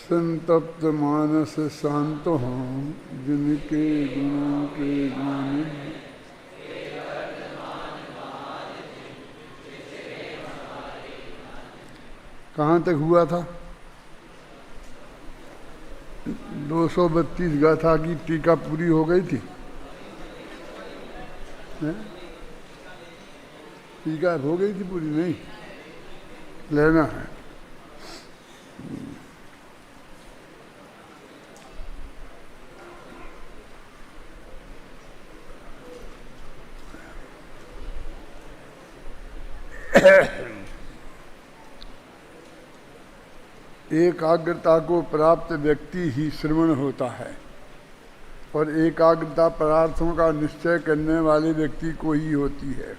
संतप्त मानस शांत हों जिनके गुणों के गाने। कहाँ तक हुआ था? 232 गाथा की टीका पूरी हो गई थी। टीका हो गई थी पूरी? नहीं, लेना है। एकाग्रता को प्राप्त व्यक्ति ही श्रवण होता है और एकाग्रता पदार्थों का निश्चय करने वाले व्यक्ति को ही होती है।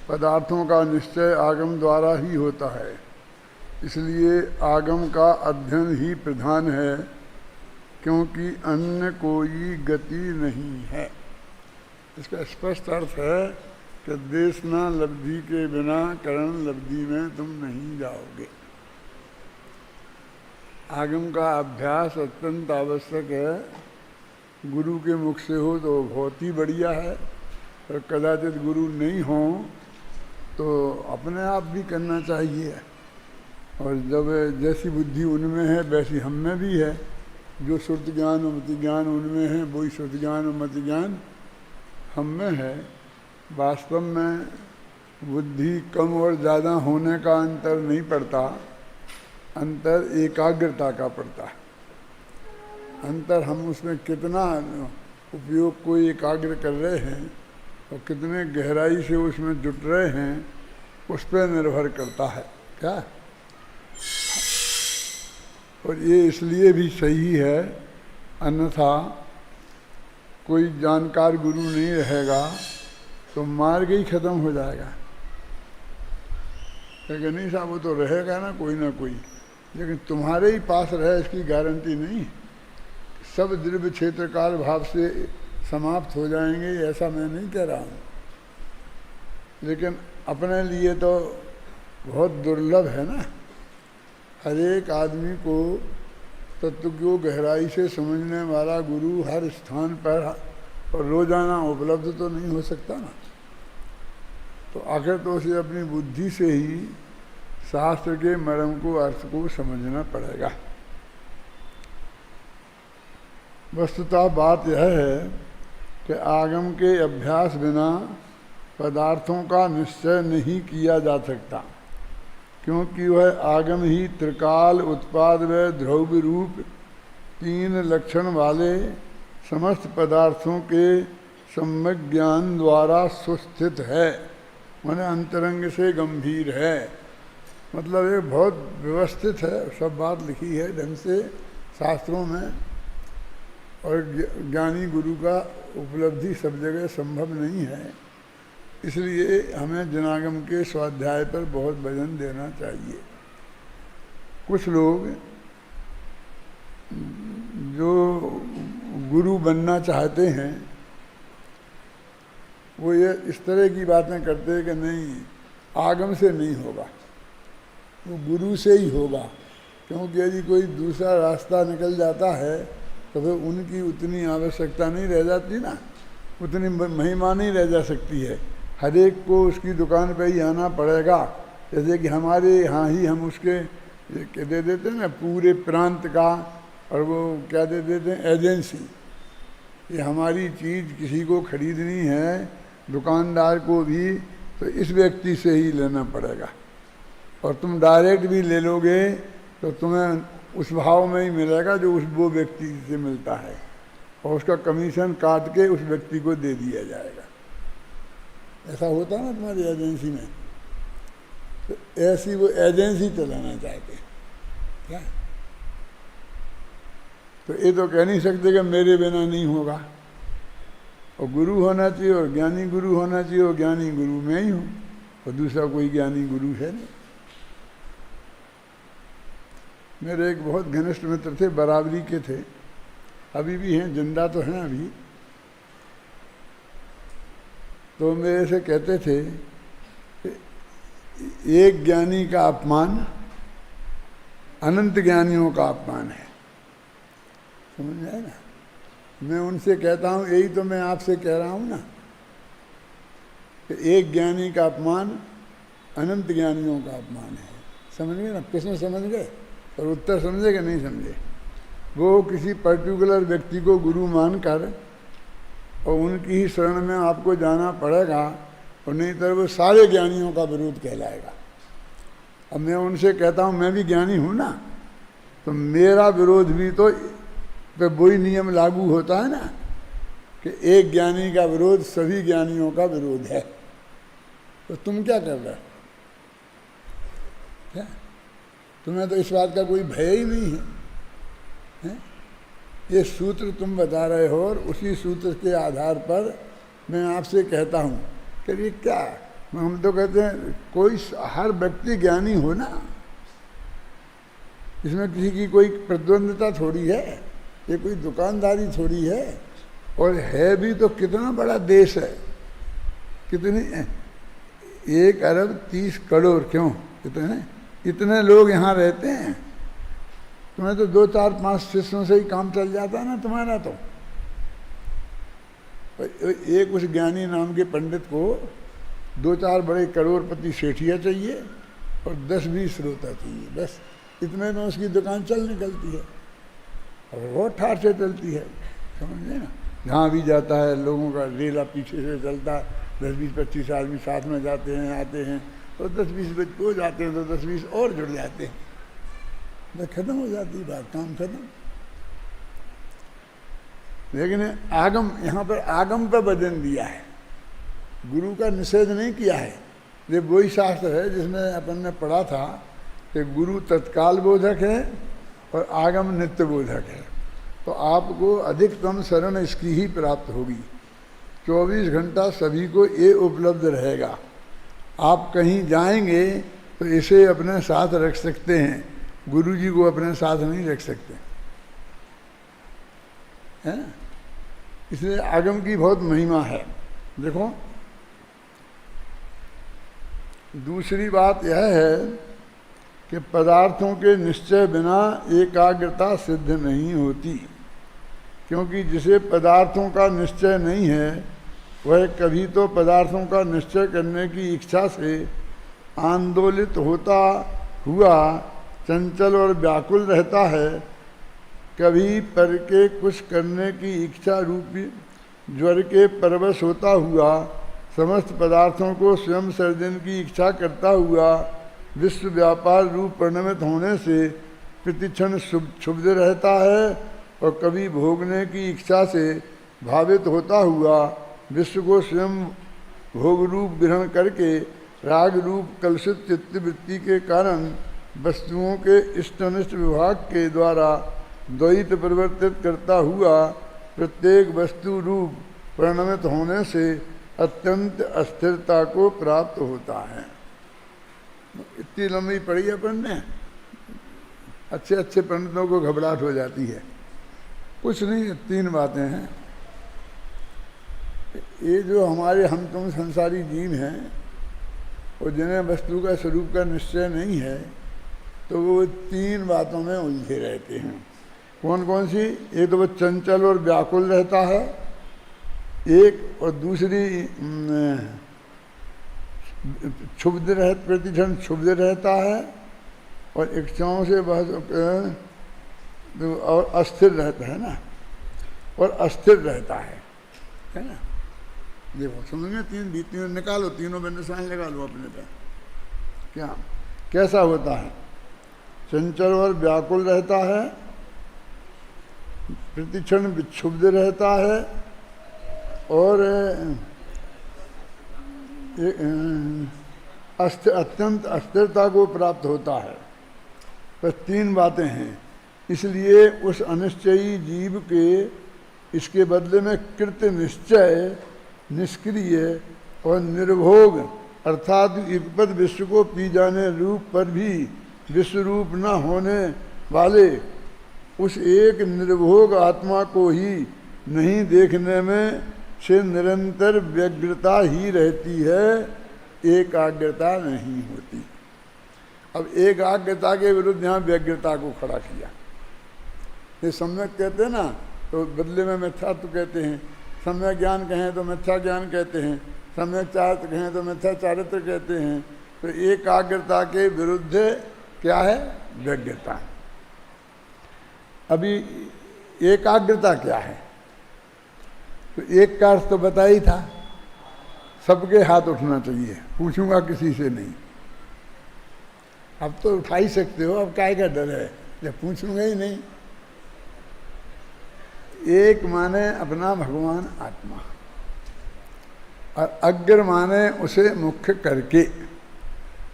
पदार्थों का निश्चय आगम द्वारा ही होता है, इसलिए आगम का अध्ययन ही प्रधान है, क्योंकि अन्य कोई गति नहीं है। इसका स्पष्ट अर्थ है कि देशना लब्धि के बिना करण लब्धि में तुम नहीं जाओगे। आगम का अभ्यास अत्यंत आवश्यक है। गुरु के मुख से हो तो बहुत ही बढ़िया है, और कदाचित गुरु नहीं हो तो अपने आप भी करना चाहिए। और जब जैसी बुद्धि उनमें है वैसी हम में भी है। जो श्रुति ज्ञान और मति ज्ञान उनमें है, वही श्रुति ज्ञान और मति ज्ञान हम में है। वास्तव में बुद्धि कम और ज़्यादा होने का अंतर नहीं पड़ता, अंतर एकाग्रता का पड़ता है। अंतर हम उसमें कितना उपयोग को एकाग्र कर रहे हैं और कितने गहराई से उसमें जुट रहे हैं, उस पर निर्भर करता है। क्या? और ये इसलिए भी सही है, अन्यथा कोई जानकार गुरु नहीं रहेगा तो मार्ग ही खत्म हो जाएगा। लेकिन नहीं साहब, वो तो रहेगा ना कोई, लेकिन तुम्हारे ही पास रहे इसकी गारंटी नहीं। सब द्रव्य क्षेत्र काल भाव से समाप्त हो जाएंगे, ऐसा मैं नहीं कह रहा हूँ, लेकिन अपने लिए तो बहुत दुर्लभ है ना। हर एक आदमी को तत्व को गहराई से समझने वाला गुरु हर स्थान पर और रोजाना उपलब्ध तो नहीं हो सकता ना। तो आखिर तो उसे अपनी बुद्धि से ही शास्त्र के मर्म को, अर्थ को समझना पड़ेगा। वस्तुतः बात यह है कि आगम के अभ्यास बिना पदार्थों का निश्चय नहीं किया जा सकता, क्योंकि वह आगम ही त्रिकाल, उत्पाद व ध्रुव रूप 3 लक्षण वाले समस्त पदार्थों के सम्यक ज्ञान द्वारा सुस्थित है, माने अंतरंग से गंभीर है। मतलब ये बहुत व्यवस्थित है, सब बात लिखी है ढंग से शास्त्रों में। और ज्ञानी गुरु का उपलब्धि सब जगह संभव नहीं है, इसलिए हमें जनागम के स्वाध्याय पर बहुत वजन देना चाहिए। कुछ लोग जो गुरु बनना चाहते हैं वो ये इस तरह की बातें करते हैं कि नहीं, आगम से नहीं होगा, वो गुरु से ही होगा। क्योंकि यदि कोई दूसरा रास्ता निकल जाता है तो फिर उनकी उतनी आवश्यकता नहीं रह जाती ना, उतनी महिमा नहीं रह जा सकती है। हर एक को उसकी दुकान पे ही आना पड़ेगा। जैसे कि हमारे यहाँ ही हम उसके क्या दे देते हैं ना, पूरे प्रांत का, और वो क्या दे देते हैं, एजेंसी। ये हमारी चीज़ किसी को खरीदनी है, दुकानदार को भी, तो इस व्यक्ति से ही लेना पड़ेगा। और तुम डायरेक्ट भी ले लोगे तो तुम्हें उस भाव में ही मिलेगा जो वो व्यक्ति से मिलता है, और उसका कमीशन काट के उस व्यक्ति को दे दिया जाएगा। ऐसा होता ना तुम्हारी एजेंसी में, तो ऐसी वो एजेंसी चलाना चाहते हैं क्या? तो ये तो कह नहीं सकते कि मेरे बिना नहीं होगा। और गुरु होना चाहिए, और ज्ञानी गुरु होना चाहिए, और ज्ञानी गुरु मैं ही हूँ, और दूसरा कोई ज्ञानी गुरु है नहीं। मेरे एक बहुत घनिष्ठ मित्र थे, बराबरी के थे, अभी भी हैं, जिंदा तो हैं अभी। तो मेरे से कहते थे कि एक ज्ञानी का अपमान अनंत ज्ञानियों का अपमान है। समझ में आया ना? मैं उनसे कहता हूँ, यही तो मैं आपसे कह रहा हूँ ना, कि एक ज्ञानी का अपमान अनंत ज्ञानियों का अपमान है। समझ गए ना? प्रश्न समझ गए और उत्तर समझे कि नहीं समझे? वो किसी पर्टिकुलर व्यक्ति को गुरु मानकर और उनकी ही शरण में आपको जाना पड़ेगा, और नहीं तो वो सारे ज्ञानियों का विरोध कहलाएगा। अब मैं उनसे कहता हूँ मैं भी ज्ञानी हूँ ना, तो मेरा विरोध भी तो पे वही नियम लागू होता है ना, कि एक ज्ञानी का विरोध सभी ज्ञानियों का विरोध है। तो तुम क्या कर रहे हो? क्या तुम्हें तो इस बात का कोई भय ही नहीं है? ये सूत्र तुम बता रहे हो, और उसी सूत्र के आधार पर मैं आपसे कहता हूँ कि ये क्या, हम तो कहते हैं कोई हर व्यक्ति ज्ञानी हो ना, इसमें किसी की कोई प्रतिद्वंद्विता थोड़ी है, ये कोई दुकानदारी थोड़ी है। और है भी तो कितना बड़ा देश है, कितनी 1 अरब 30 करोड़, क्यों इतने लोग यहाँ रहते हैं। तुम्हें तो 2 4 5 शिष्यों से ही काम चल जाता है ना तुम्हारा। तो एक उस ज्ञानी नाम के पंडित को 2 4 बड़े करोड़पति सेठिया चाहिए और 10-20 श्रोता चाहिए, बस इतने में उसकी दुकान चल निकलती है, और वो ठाठ से चलती है। समझे ना? जहाँ भी जाता है लोगों का रेला पीछे से चलता है, 10-20-25 आदमी साथ में जाते हैं आते हैं, तो 10-20 बच्चे हो जाते हैं, तो 10-20 और जुड़ जाते हैं, बस खत्म हो जाती है बात, काम खत्म। लेकिन आगम, यहाँ पर आगम पर वजन दिया है, गुरु का निषेध नहीं किया है। ये वही शास्त्र है जिसमें अपन ने पढ़ा था कि गुरु तत्काल बोधक है और आगम नित्य बोधक है। तो आपको अधिकतम शरण इसकी ही प्राप्त होगी। 24 घंटा सभी को ये उपलब्ध रहेगा। आप कहीं जाएंगे तो इसे अपने साथ रख सकते हैं, गुरु जी को अपने साथ नहीं रख सकते, है ना? इसलिए आगम की बहुत महिमा है। देखो, दूसरी बात यह है कि पदार्थों के निश्चय बिना एकाग्रता सिद्ध नहीं होती, क्योंकि जिसे पदार्थों का निश्चय नहीं है वह कभी तो पदार्थों का निश्चय करने की इच्छा से आंदोलित होता हुआ चंचल और व्याकुल रहता है, कभी पर के कुछ करने की इच्छा रूपी ज्वर के परवश होता हुआ समस्त पदार्थों को स्वयं सर्जन की इच्छा करता हुआ विश्व व्यापार रूप परिणमित होने से प्रतिक्षण क्षुब्ध रहता है, और कभी भोगने की इच्छा से भावित होता हुआ विश्व को स्वयं भोग रूप ग्रहण करके राग रूप कलुषित चित्तवृत्ति के कारण वस्तुओं के इष्टनिष्ट विभाग के द्वारा द्वैत परिवर्तित करता हुआ प्रत्येक वस्तु रूप परिणमित होने से अत्यंत अस्थिरता को प्राप्त होता है। इतनी लंबी पढ़ी अपन ने, अच्छे अच्छे पंडितों को घबराहट हो जाती है। कुछ नहीं, 3 बातें हैं। ये जो हमारे हम तुम संसारी जीव हैं और जिन्हें वस्तु का स्वरूप का निश्चय नहीं है, तो वो 3 बातों में उलझे रहते हैं। कौन कौन सी? एक तो वो चंचल और व्याकुल रहता है, एक, और दूसरी क्षुब्ध रह प्रतिक्षण क्षुब्ध रहता है, और इच्छाओं से और अस्थिर रहता है ना, और अस्थिर रहता है ना? देखो समझ में, 3 निकालो, तीनों में निशान लगा लो अपने पे। क्या कैसा होता है? चंचल और व्याकुल रहता है, प्रतिक्षण विक्षुब्ध रहता है, और अत्यंत अस्थिरता को प्राप्त होता है। बस 3 बातें हैं। इसलिए उस अनिश्चयी जीव के इसके बदले में कृत्य निश्चय, निष्क्रिय और निर्भोग अर्थात युगपद विश्व को पी जाने रूप पर भी विश्व रूप न होने वाले उस एक निर्भोग आत्मा को ही नहीं देखने में से निरंतर व्यग्रता ही रहती है, एकाग्रता नहीं होती। अब एकाग्रता के विरुद्ध यहाँ व्यग्रता को खड़ा किया। ये सम्यक कहते हैं ना, तो बदले में मिथ्यात्व कहते हैं। सम्यक ज्ञान कहें तो मिथ्या ज्ञान कहते हैं, सम्यक चारित्र कहें तो मिथ्या चारित्र कहते हैं। तो एकाग्रता के विरुद्ध क्या है? व्यग्रता। अभी एकाग्रता क्या है? तो एक का अर्थ तो बता ही था, सबके हाथ उठना चाहिए, पूछूंगा किसी से नहीं। अब तो उठा ही सकते हो, अब काय का डर है जब पूछूंगा ही नहीं। एक माने अपना भगवान आत्मा, और अग्र माने उसे मुख्य करके।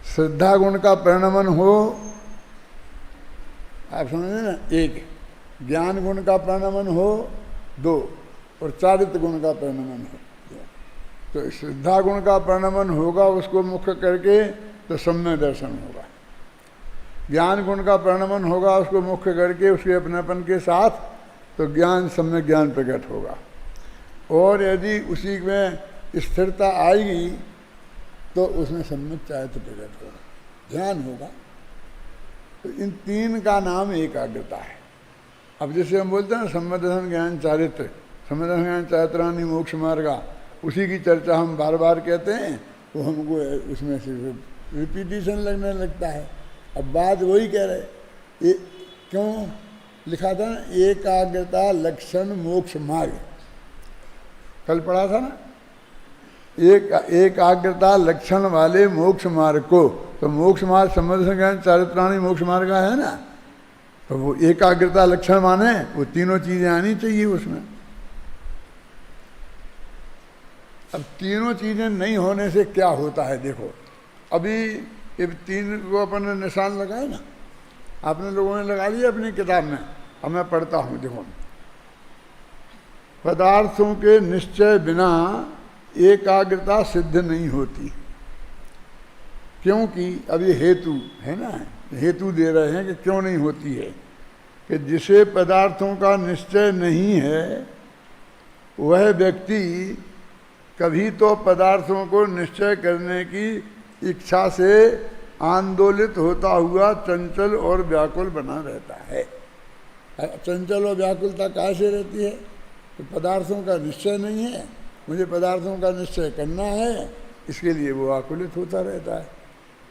श्रद्धा गुण का परिणमन हो, आप समझे ना, एक ज्ञान गुण का परिणमन हो, दो, और चारित्र गुण का परिणमन हो। तो श्रद्धा गुण का परिणमन होगा उसको मुख्य करके तो सम्यक दर्शन होगा। ज्ञान गुण का परिणमन होगा उसको मुख्य करके उसके अपनेपन के साथ, तो ज्ञान सम्यक ज्ञान प्रकट होगा। और यदि उसी में स्थिरता आएगी तो उसमें सम्यक चारित्र प्रकट होगा, ध्यान होगा। तो इन तीन का नाम एकाग्रता है। अब जैसे हम बोलते हैं सम्यक दर्शन ज्ञान चारित्र, सम्यक दर्शन ज्ञान चारित्राणि मोक्ष मार्गा, उसी की चर्चा हम बार बार कहते हैं, वो हमको उसमें सिर्फ रिपीटिशन लगने लगता है। अब बात वही कह रहे, क्यों लिखा था ना, एकाग्रता लक्षण मोक्ष मार्ग, कल पढ़ा था ना, एकाग्रता लक्षण वाले मोक्ष मार्ग को। तो मोक्ष मार्ग सम्यक ज्ञान चारित्राणि मोक्ष मार्ग का है ना, तो वो एकाग्रता लक्षण माने वो तीनों चीजें आनी चाहिए उसमें। अब तीनों चीजें नहीं होने से क्या होता है? देखो अभी ये तीन को अपन ने निशान लगाए ना, आपने लोगों ने लगा लिया अपनी किताब में। अब मैं पढ़ता हूँ, देखो, पदार्थों के निश्चय बिना एकाग्रता सिद्ध नहीं होती, क्योंकि अब ये हेतु है ना, हेतु दे रहे हैं कि क्यों नहीं होती है। कि जिसे पदार्थों का निश्चय नहीं है वह व्यक्ति कभी तो पदार्थों को निश्चय करने की इच्छा से आंदोलित होता हुआ चंचल और व्याकुल बना रहता है। चंचल और व्याकुलता कैसे रहती है? तो पदार्थों का निश्चय नहीं है, मुझे पदार्थों का निश्चय करना है, इसके लिए वो आकुलित होता रहता है।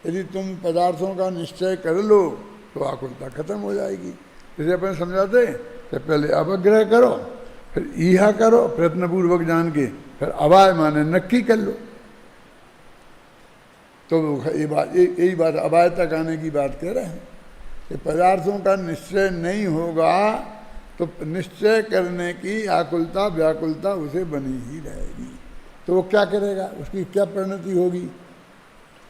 यदि तुम पदार्थों का निश्चय कर लो तो आकुलता खत्म हो जाएगी। जैसे अपन समझाते कि पहले अवग्रह करो, फिर ईहा करो प्रयत्नपूर्वक जान के, फिर अवाय माने नक्की कर लो। तो यही बात अवाय तक आने की बात कह रहे हैं कि पदार्थों का निश्चय नहीं होगा तो निश्चय करने की आकुलता व्याकुलता उसे बनी ही रहेगी। तो वो क्या करेगा, उसकी क्या परिणति होगी?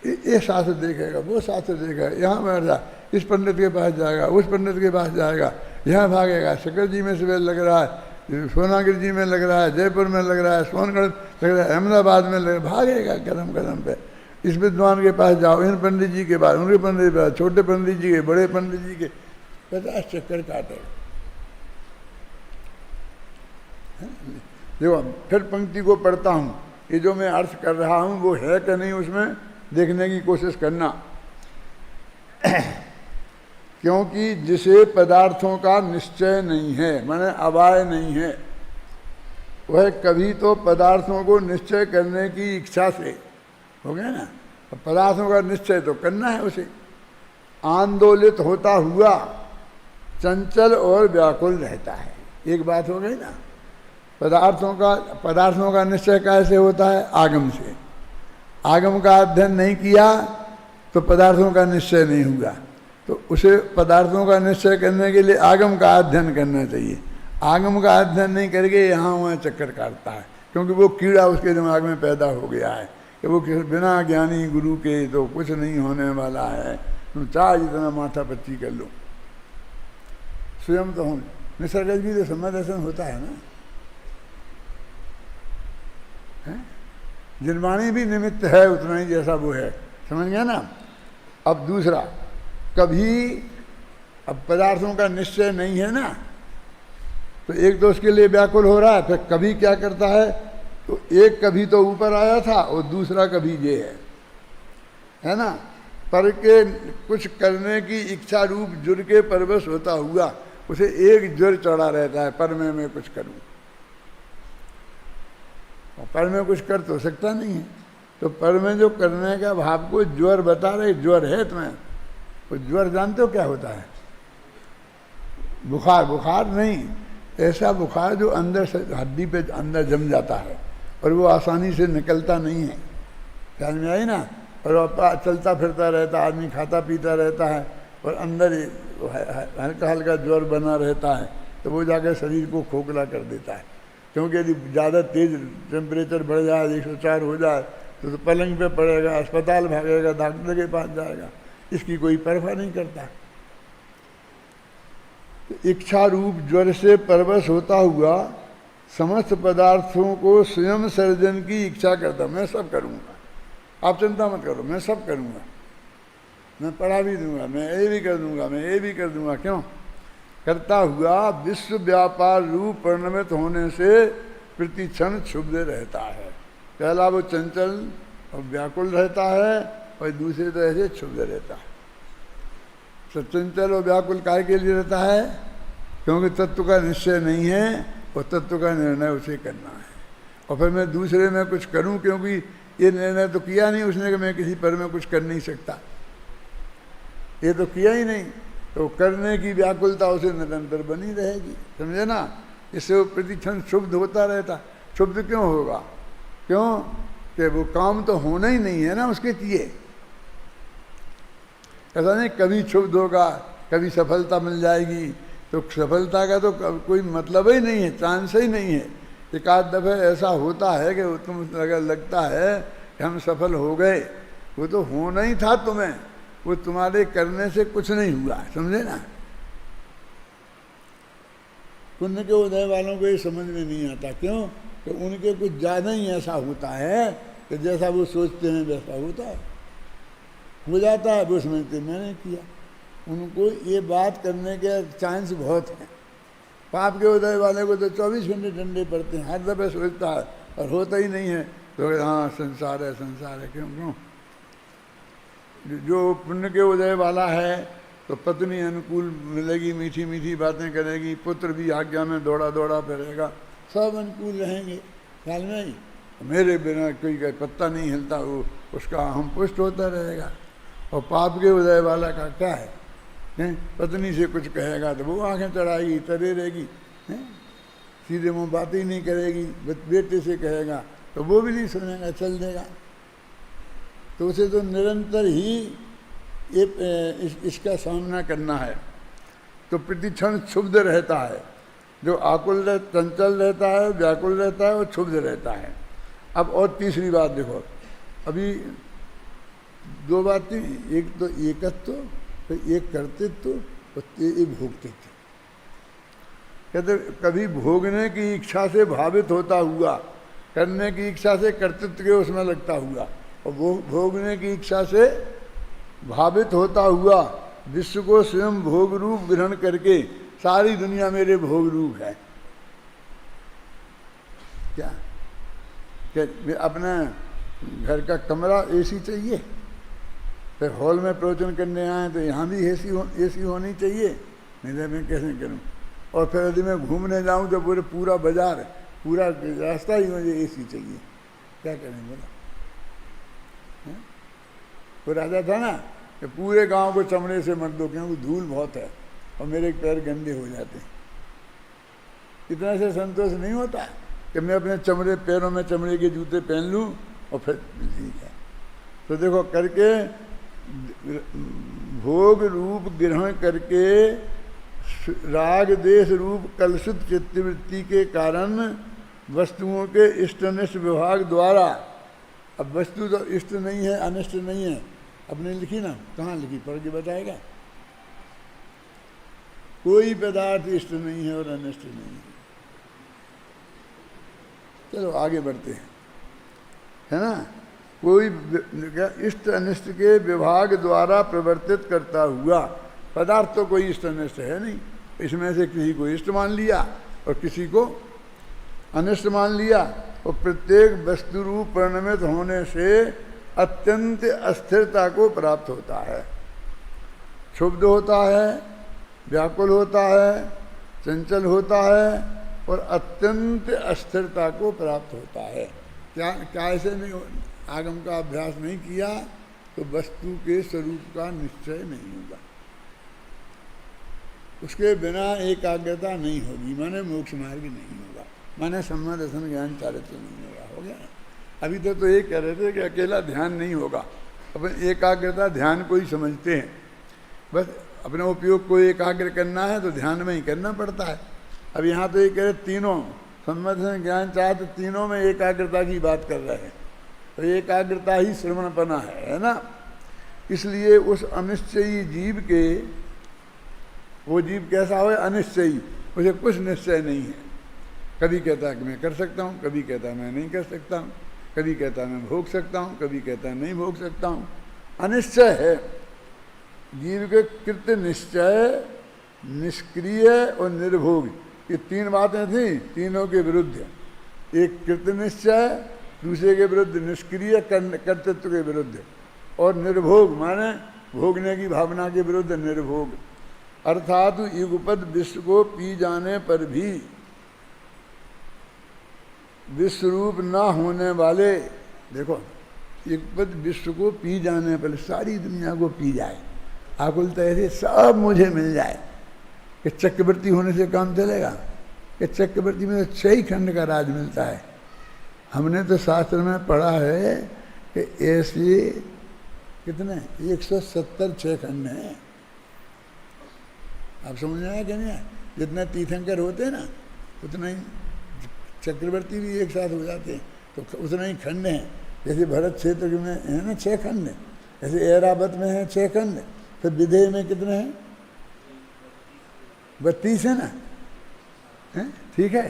ये शास्त्र देखेगा, वो शास्त्र देखेगा, यहाँ बैठ जा, इस पंडित के पास जाएगा, उस पंडित के पास जाएगा, यहाँ भागेगा, शकर जी में शिविर लग रहा है, सोनागिर जी में लग रहा है, जयपुर में लग रहा है, सोनगढ़ लग रहा है, अहमदाबाद में लग, भागेगा कदम कदम पे। इस विद्वान के पास जाओ, इन पंडित जी के पास, उनके पंडित के पास, छोटे पंडित जी के, बड़े पंडित जी के, 50 चक्कर काटेगा। देखो फिर पंक्ति को पढ़ता हूँ, ये जो मैं अर्थ कर रहा हूँ वो है कि नहीं उसमें देखने की कोशिश करना। क्योंकि जिसे पदार्थों का निश्चय नहीं है, माने अवाय नहीं है, वह कभी तो पदार्थों को निश्चय करने की इच्छा से, हो गया ना, पदार्थों का निश्चय तो करना है उसे, आंदोलित होता हुआ चंचल और व्याकुल रहता है। एक बात हो गई ना, पदार्थों का निश्चय कैसे होता है? आगम से। आगम का अध्ययन नहीं किया तो पदार्थों का निश्चय नहीं हुआ, तो उसे पदार्थों का निश्चय करने के लिए आगम का अध्ययन करना चाहिए। आगम का अध्ययन नहीं करके यहाँ वहाँ चक्कर काटता है, क्योंकि वो कीड़ा उसके दिमाग में पैदा हो गया है कि वो बिना ज्ञानी गुरु के तो कुछ नहीं होने वाला है, तुम चाहे जितना माथा पच्ची कर लो। स्वयं तो हम निसर्ग भी तो समय दर्शन होता है ना, निर्वाणी भी निमित्त है उतना ही जैसा वो है, समझ गया ना। अब दूसरा, कभी अब पदार्थों का निश्चय नहीं है ना, तो एक तो उसके लिए व्याकुल हो रहा है, फिर कभी क्या करता है, तो एक कभी तो ऊपर आया था और दूसरा कभी ये है ना। पर के कुछ करने की इच्छा रूप जुर के परवश होता हुआ उसे एक जुर चढ़ा रहता है, पर मैं कुछ करूं। और पर में कुछ कर तो सकता नहीं है, तो पर में जो करने का भाव को ज्वर बता रहे, ज्वर है तुम्हें। तो ज्वर जानते हो क्या होता है? बुखार। बुखार नहीं, ऐसा बुखार जो अंदर से हड्डी पे अंदर जम जाता है और वो आसानी से निकलता नहीं है। ख्याल में आई ना? और चलता फिरता रहता आदमी, खाता पीता रहता है और अंदर हल्का हल्का ज्वर बना रहता है, तो वो जाकर शरीर को खोखला कर देता है। क्योंकि यदि ज़्यादा तेज टेम्परेचर बढ़ जाए, 104 हो जाए, तो पलंग पे पड़ेगा, अस्पताल भागेगा, डॉक्टर के पास जाएगा, इसकी कोई परवाह नहीं करता। तो इच्छा रूप ज्वर से परवश होता हुआ समस्त पदार्थों को स्वयं सर्जन की इच्छा करता। मैं सब करूँगा, आप चिंता मत करो, मैं सब करूँगा, मैं पढ़ा भी दूंगा, मैं ये भी कर दूंगा, मैं ये भी कर दूंगा। क्यों? करता हुआ विश्व व्यापार रूप परिणमित होने से प्रति क्षण क्षुब्ध रहता है। पहला वो चंचल और व्याकुल रहता है और दूसरे तरह से क्षुब्ध रहता है। तो चंचल और व्याकुल काहे के लिए रहता है? क्योंकि तत्व का निश्चय नहीं है और तत्व का निर्णय उसे करना है। और फिर मैं दूसरे में कुछ करूं, क्योंकि ये निर्णय तो किया नहीं उसने कि मैं किसी पर में कुछ कर नहीं सकता, ये तो किया ही नहीं, तो करने की व्याकुलता उसे निरंतर बनी रहेगी। समझे ना? इससे वो प्रतिक्षण क्षुब्ध होता रहता। क्षुब्ध क्यों होगा? क्यों कि वो काम तो होना ही नहीं है ना उसके किए। ऐसा नहीं कभी क्षुब्ध होगा, कभी सफलता मिल जाएगी, तो सफलता का तो कोई मतलब ही नहीं है, चांस ही नहीं है। एक आध दफे ऐसा होता है कि तुम अगर लगता है कि हम सफल हो गए, वो तो होना ही था तुम्हें, वो तुम्हारे करने से कुछ नहीं हुआ। समझे ना? पुण्य के उदय वालों को ये समझ में नहीं आता। क्यों? कि उनके कुछ ज़्यादा ही ऐसा होता है कि जैसा वो सोचते हैं वैसा होता है, हो जाता है। वो समझते मैंने किया। उनको ये बात करने के चांस बहुत हैं। पाप के उदय वाले को तो 24 घंटे डंडे पड़ते हैं, हर दफे सोचता है और होता ही नहीं है, तो हाँ संसार है, संसार है। क्यों? क्यों? जो पुण्य के उदय वाला है तो पत्नी अनुकूल मिलेगी, मीठी मीठी बातें करेगी, पुत्र भी आज्ञा में दौड़ा दौड़ा फिरेगा, सब अनुकूल रहेंगे। ख्याल में ही मेरे बिना कोई का पत्ता नहीं हिलता, वो उसका हम पुष्ट होता रहेगा। और पाप के उदय वाला का क्या है? पत्नी से कुछ कहेगा तो वो आंखें चढ़ाएगी, तरे रहेगी, सीधे मुँह बात ही नहीं करेगी। बेटे से कहेगा तो वो भी नहीं सुनेगा, चल देगा। तो उसे तो निरंतर ही इसका सामना करना है। तो प्रतिक्षण क्षुब्ध रहता है। जो आकुल चंचल रहता है, व्याकुल रहता है, वो क्षुब्ध रहता है। अब और तीसरी बात देखो, अभी दो बातें, एक तो एकत्व, तो एक कर्तृत्व और एक भोक्तृत्व। कहते कभी भोगने की इच्छा से भावित होता हुआ, करने की इच्छा से कर्तृत्व के उसमें लगता हुआ, और वो भोगने की इच्छा से भावित होता हुआ विश्व को स्वयं भोग रूप ग्रहण करके सारी दुनिया मेरे भोग रूप है। क्या अपने घर का कमरा एसी चाहिए, फिर हॉल में प्रवचन करने आए तो यहाँ भी एसी होनी चाहिए, नहीं तो मैं कैसे करूँ। और फिर यदि मैं घूमने जाऊँ तो पूरा बाजार, पूरा रास्ता ही मुझे एसी चाहिए, क्या करें बोला। वो राजा था ना कि पूरे गांव को चमड़े से मत दो क्योंकि धूल बहुत है और मेरे पैर गंदे हो जाते हैं। इतना से संतोष नहीं होता कि मैं अपने चमड़े पैरों में चमड़े के जूते पहन लूँ और फिर ठीक है। तो देखो करके भोग रूप ग्रहण करके राग देश रूप कलुषित चित्तवृत्ति के कारण वस्तुओं के इष्टनिष्ट विभाग द्वारा, अब वस्तु तो इष्ट नहीं है, अनिष्ट नहीं है, अपने लिखी ना, कहाँ लिखी, पढ़ के बताएगा। कोई पदार्थ इष्ट नहीं है और अनिष्ट नहीं है। चलो आगे बढ़ते हैं, है ना। कोई इष्ट अनिष्ट के विभाग द्वारा प्रवर्तित करता हुआ पदार्थ तो कोई इष्ट अनिष्ट है नहीं, इसमें से किसी को इष्ट मान लिया और किसी को अनिष्ट मान लिया। और प्रत्येक वस्तु रूप परिणमित होने से अत्यंत अस्थिरता को प्राप्त होता है, क्षुब्ध होता है, व्याकुल होता है, चंचल होता है और अत्यंत अस्थिरता को प्राप्त होता है। क्या ऐसे नहीं, आगम का अभ्यास नहीं किया तो वस्तु के स्वरूप का निश्चय नहीं होगा, उसके बिना एकाग्रता नहीं होगी, माने मोक्ष मार्ग नहीं होगा, माने सम्मा दर्शन ज्ञान चारित्र नहीं होगा। हो गया। अभी तो ये कह रहे थे कि अकेला ध्यान नहीं होगा, अपन एकाग्रता ध्यान को ही समझते हैं, बस अपने उपयोग को एकाग्र करना है तो ध्यान में ही करना पड़ता है। अब यहाँ तो ये कह रहे तीनों सम्मा दर्शन ज्ञान चारित्र तीनों में एकाग्रता की बात कर रहे हैं, तो एकाग्रता ही श्रवणपना है ना। इसलिए उस अनिश्चयी जीव के, वो जीव कैसा हो, अनिश्चयी, उसे कुछ निश्चय नहीं है। कभी कहता है कि मैं कर सकता हूँ, कभी कहता है मैं नहीं कर सकता हूँ, कभी कहता है मैं भोग सकता हूँ, कभी कहता है नहीं भोग सकता हूँ। अनिश्चय है जीव के। कृत्य निश्चय, निष्क्रिय और निर्भोग, ये तीन बातें थी, तीनों के विरुद्ध। एक कृत्य निश्चय, दूसरे के विरुद्ध निष्क्रिय कर्तृत्व के विरुद्ध, और निर्भोग माने भोगने की भावना के विरुद्ध निर्भोग। अर्थात युगपद विश्व को पी जाने पर भी विश्व रूप न होने वाले, देखो युगपद विश्व को पी जाने पर, सारी दुनिया को पी जाए, आकुलता ऐसे सब मुझे मिल जाए, कि चक्रवर्ती होने से काम चलेगा? कि चक्रवर्ती में तो 6 खंड का राज मिलता है। हमने तो शास्त्र में पढ़ा है कि ऐसे कितने 170 6 खंड हैं। आप समझ आया कि नहीं? जितने तीर्थंकर होते हैं ना, उतना ही चक्रवर्ती भी एक साथ हो जाते हैं, तो उतना ही खंड हैं। जैसे भरत क्षेत्र में है ना 6 खंड, जैसे ऐरावत में है 6 खंड, फिर विदेह में कितने हैं? 32 है ना, है? ठीक है,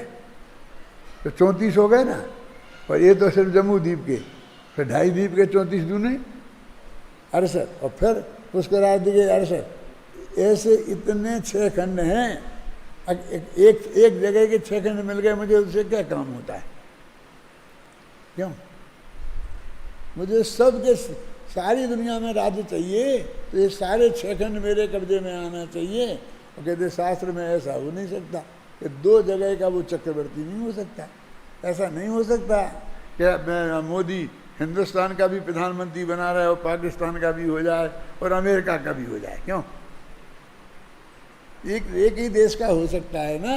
तो 34 हो गए ना। और ये तो सिर्फ जम्मू द्वीप के, फिर 2.5 द्वीप के 34 दूने 68, और फिर उसके राज्य के 68। ऐसे इतने 6 खंड हैं। एक जगह के 6 खंड मिल गए मुझे, उससे क्या काम होता है? क्यों? मुझे सब के सारी दुनिया में राज्य चाहिए, तो ये सारे 6 खंड मेरे कब्जे में आना चाहिए। और कहते शास्त्र में ऐसा हो नहीं सकता कि 2 जगह का वो चक्रवर्ती नहीं हो सकता। ऐसा नहीं हो सकता कि मोदी हिंदुस्तान का भी प्रधानमंत्री बना रहा है और पाकिस्तान का भी हो जाए और अमेरिका का भी हो जाए। क्यों? एक ही देश का हो सकता है ना,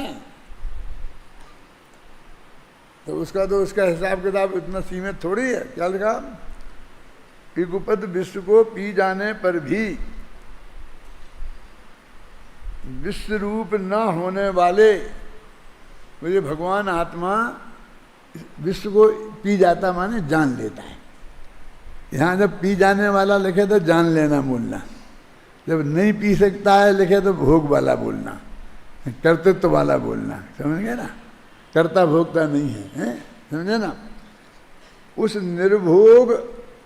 तो उसका हिसाब किताब इतना सीमित थोड़ी है। क्या लिखा? युगपद विश्व को पी जाने पर भी विश्व रूप न होने वाले, मुझे भगवान आत्मा विश्व को पी जाता माने जान लेता है। यहाँ जब पी जाने वाला लिखे तो जान लेना बोलना, जब नहीं पी सकता है लिखे तो भोग वाला बोलना, कर्तृत्व वाला बोलना। समझ गए ना? कर्ता भोगता नहीं है, समझे ना? उस निर्भोग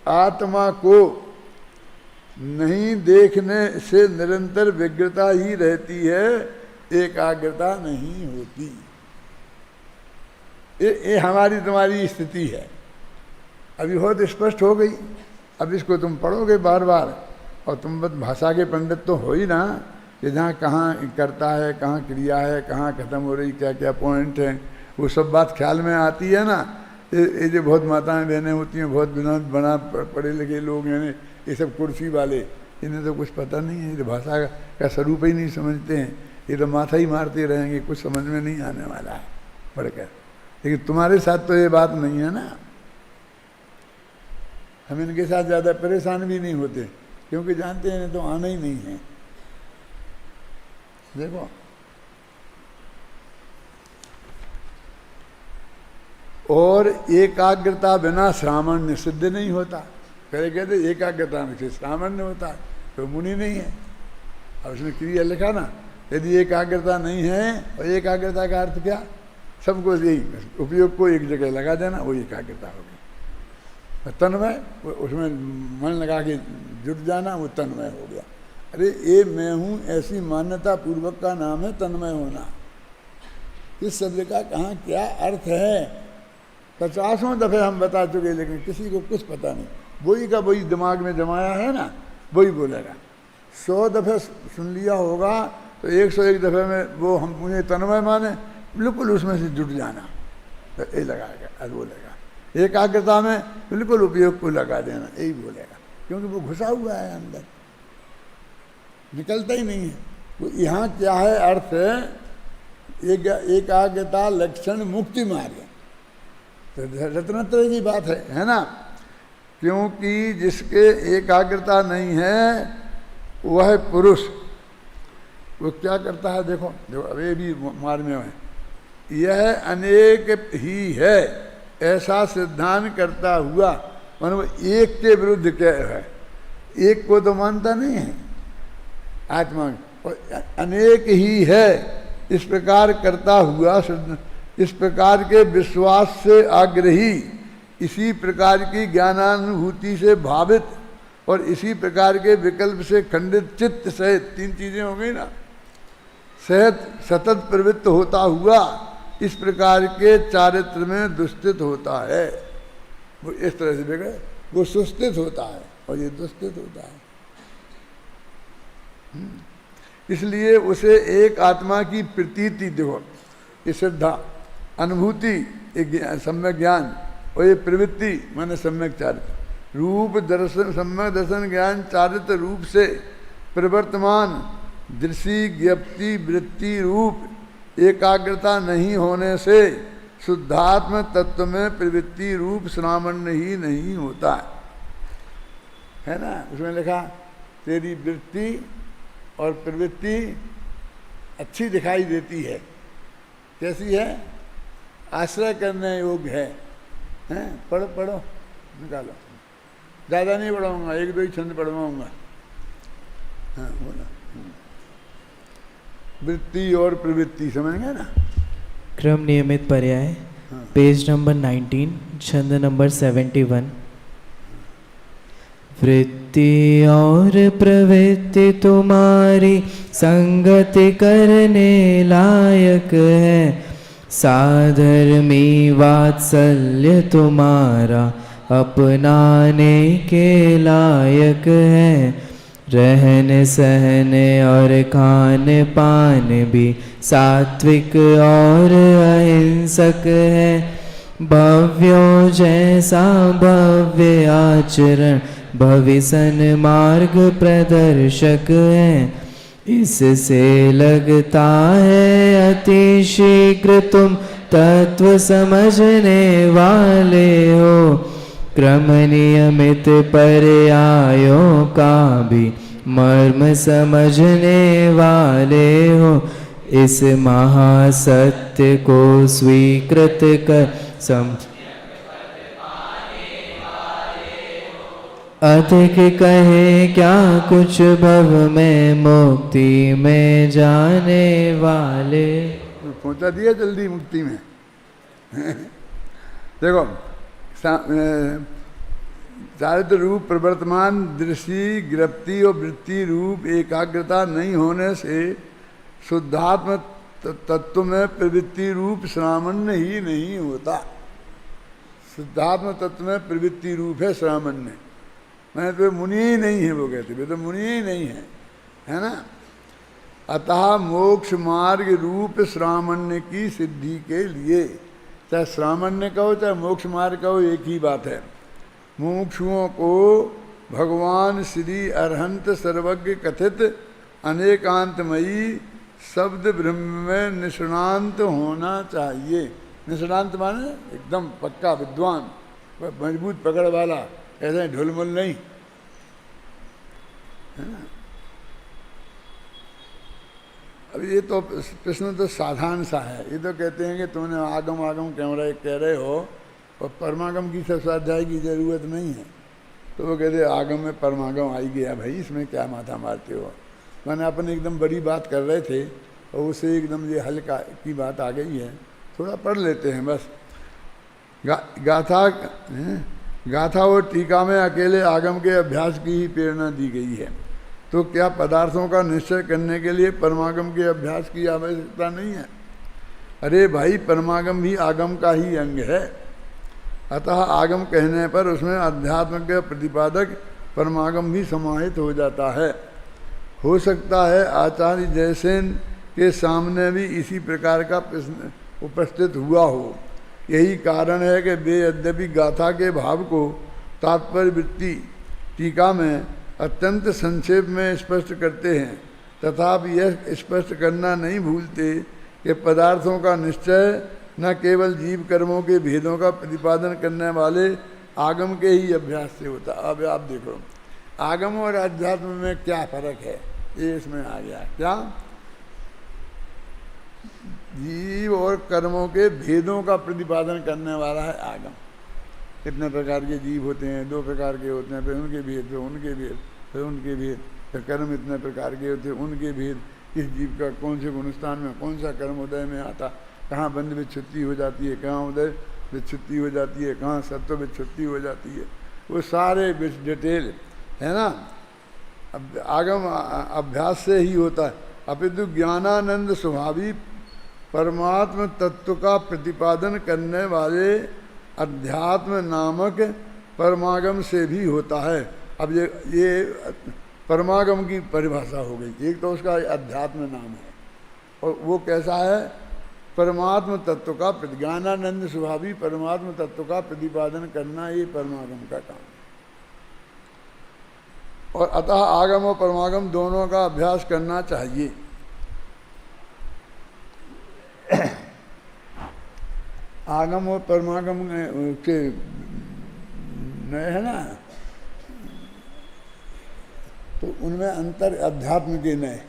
आत्मा को नहीं देखने से निरंतर व्यग्रता ही रहती है, एकाग्रता नहीं होती। ये हमारी तुम्हारी स्थिति है। अभी बहुत स्पष्ट हो गई। अब इसको तुम पढ़ोगे बार बार, और तुम बस भाषा के पंडित तो हो ही ना, कि जहाँ कहाँ करता है, कहाँ क्रिया है, कहाँ खत्म हो रही, क्या क्या पॉइंट है, वो सब बात ख्याल में आती है ना। ये जो बहुत माताएं बहनें होती हैं, बहुत बना पढ़े लिखे लोग हैं, ये सब कुर्सी वाले, इन्हें तो कुछ पता नहीं है, ये तो भाषा का स्वरूप ही नहीं समझते हैं। ये तो माथा ही मारते रहेंगे, कुछ समझ में नहीं आने वाला है पढ़कर। लेकिन तुम्हारे साथ तो ये बात नहीं है ना। हम इनके साथ ज़्यादा परेशान भी नहीं होते, क्योंकि जानते हैं इन्हें तो आना ही नहीं है। देखो, और एकाग्रता बिना सामान्य सिद्ध नहीं होता। कहते एकाग्रता में सामान्य होता है, तो मुनि नहीं है। और उसने क्रिया लिखा ना, यदि एकाग्रता नहीं है, और एकाग्रता का अर्थ क्या? सबको यही उपयोग को एक जगह लगा देना, वो एकाग्रता हो गई। तन्मय, उसमें मन लगा के जुट जाना, वो तन्मय हो गया। अरे ये मैं हूँ ऐसी मान्यता पूर्वक का नाम है तन्मय होना। इस शब्द का कहाँ क्या अर्थ है 50 दफे हम बता चुके, लेकिन किसी को कुछ पता नहीं। वही का वही दिमाग में जमाया है ना, वही बोलेगा। 100 दफ़े सुन लिया होगा तो 101 दफ़े में वो हम उन्हें तन्मय माने, बिल्कुल उसमें से जुट जाना, तो ये लगाएगा और बोलेगा। एकाग्रता में बिल्कुल उपयोग को लगा देना, यही बोलेगा, क्योंकि वो घुसा हुआ है अंदर, निकलता ही नहीं है। तो यहाँ क्या है अर्थ, एकाग्रता लक्षण मुक्ति मार्ग, तो रत्नत्रय की बात है ना। क्योंकि जिसके एकाग्रता नहीं है वह पुरुष वो क्या करता है, देखो देखो अब ये भी मार्ग में है, यह अनेक ही है ऐसा सिद्धांत करता हुआ, मतलब एक के विरुद्ध क्या है, एक को तो मानता नहीं है आत्मा, और अनेक ही है इस प्रकार करता हुआ, इस प्रकार के विश्वास से आग्रही, इसी प्रकार की ज्ञानानुभूति से भावित और इसी प्रकार के विकल्प से खंडित चित्त सहित, 3 चीजें हो गई ना, सहित सतत प्रवृत्त होता हुआ इस प्रकार के चारित्र में दुस्थित होता है। वो इस तरह से देखा, वो सुस्थित होता है और ये दुस्थित होता है। इसलिए उसे एक आत्मा की प्रतीति, देखो ये श्रद्धा, अनुभूति एक सम्यक ज्ञान, और ये प्रवृत्ति माने सम्यक चारित्र, रूप दर्शन, सम्यक दर्शन ज्ञान चारित्र रूप से प्रवर्तमान दृष्टि ज्ञप्ति वृत्ति रूप एकाग्रता नहीं होने से शुद्धात्म तत्व में प्रवृत्ति रूप श्रावण्य ही नहीं होता है ना। उसमें लिखा तेरी वृत्ति और प्रवृत्ति अच्छी दिखाई देती है, कैसी है, आश्रय करने योग्य है, हैं? पढ़ो पढ़ो निकालो, ज़्यादा नहीं पढ़ाऊँगा, 1-2 ही छंद पढ़वाऊँगा। हाँ बोला, वृत्ति और प्रवृत्ति समझ गए ना। क्रम नियमित पर्याय, हाँ। पेज नंबर 19, छंद नंबर 71। वृत्ति और प्रवृत्ति तुम्हारी संगति करने लायक है, साधर्मी वात्सल्य तुम्हारा अपनाने के लायक है, रहने सहने और खान पान भी सात्विक और अहिंसक है, भव्यों जैसा भव्य आचरण भविष्य मार्ग प्रदर्शक है, इससे लगता है अति शीघ्र तुम तत्व समझने वाले हो, क्रम नियमित पर्यायों का भी मर्म समझने वाले हो, इस महासत्य को स्वीकृत कर अधिक कहे क्या कुछ भव में मुक्ति में जाने वाले। पहुंचा दिया जल्दी मुक्ति में। देखो चारित्र रूप प्रवर्तमान दृष्टि ज्ञप्ति और वृत्ति रूप एकाग्रता नहीं होने से शुद्धात्म तत्व में प्रवृत्ति रूप श्रावण्य ही नहीं होता। शुद्धात्म तत्व में प्रवृत्ति रूप है श्रावण्य, मैंने तो मुनि ही नहीं है, वो कहते वे तो मुनि ही नहीं है ना। अतः मोक्ष मार्ग रूप श्रावण्य की सिद्धि के लिए, चाहे श्रावण्य कहो चाहे मोक्ष मार्ग कहो एक ही बात है, मुमुक्षुओं को भगवान श्री अरहंत सर्वज्ञ कथित अनेकांतमयी शब्द ब्रह्म में निष्णांत होना चाहिए। निष्णांत माने एकदम पक्का विद्वान, मजबूत पकड़ वाला, ऐसा ढुलमुल नहीं, है ना। अब ये तो प्रश्न तो साधारण सा है, ये तो कहते हैं कि तुमने आगम आगम कह रहे हो और परमागम की सब स्वाध्याय की जरूरत नहीं है। तो वो कहते आगम में परमागम आई गया, भाई इसमें क्या माथा मारते हो। मैंने अपन एकदम बड़ी बात कर रहे थे और उसे एकदम ये हल्का की बात आ गई है, थोड़ा पढ़ लेते हैं बस। गाथा और टीका में अकेले आगम के अभ्यास की ही प्रेरणा दी गई है, तो क्या पदार्थों का निश्चय करने के लिए परमागम के अभ्यास की आवश्यकता नहीं है? अरे भाई परमागम भी आगम का ही अंग है। अतः आगम कहने पर उसमें अध्यात्म के प्रतिपादक परमागम भी समाहित हो जाता है। हो सकता है आचार्य जयसेन के सामने भी इसी प्रकार का प्रश्न उपस्थित हुआ हो। यही कारण है कि वे यद्यपि गाथा के भाव को तात्पर्य वृत्ति टीका में अत्यंत संक्षेप में स्पष्ट करते हैं, तथापि यह स्पष्ट करना नहीं भूलते कि पदार्थों का निश्चय न केवल जीव कर्मों के भेदों का प्रतिपादन करने वाले आगम के ही अभ्यास से होता। अब आप देखो आगम और अध्यात्म में क्या फर्क है, ये इसमें आ गया। क्या? जीव और कर्मों के भेदों का प्रतिपादन करने वाला है आगम। कितने प्रकार के जीव होते हैं, 2 प्रकार के होते हैं, फिर उनके भेद, फिर उनके भेद, फिर उनके भेद, फिर कर्म इतने प्रकार के होते हैं, उनके भेद, किस जीव का कौन से गुणस्थान में कौन सा कर्म उदय में आता, कहाँ बंध विच्छुत्ति हो जाती है, कहाँ उदय विच्छुत्ति हो जाती है, कहाँ सत्व विच्छुत्ति हो जाती है, वो सारे डिटेल है ना। अब आगम अभ्यास से ही होता है। अपितु ज्ञानानंद स्वभावी परमात्म तत्व का प्रतिपादन करने वाले अध्यात्म नामक परमागम से भी होता है। अब ये परमागम की परिभाषा हो गई। एक तो उसका अध्यात्म नाम है और वो कैसा है, परमात्म तत्व का ज्ञानानंद स्वभावी परमात्म तत्व का प्रतिपादन करना, ये परमागम का काम है। और अतः आगम और परमागम दोनों का अभ्यास करना चाहिए। आगम और परमागम के नए है ना, तो उनमें अंतर अध्यात्म के नए।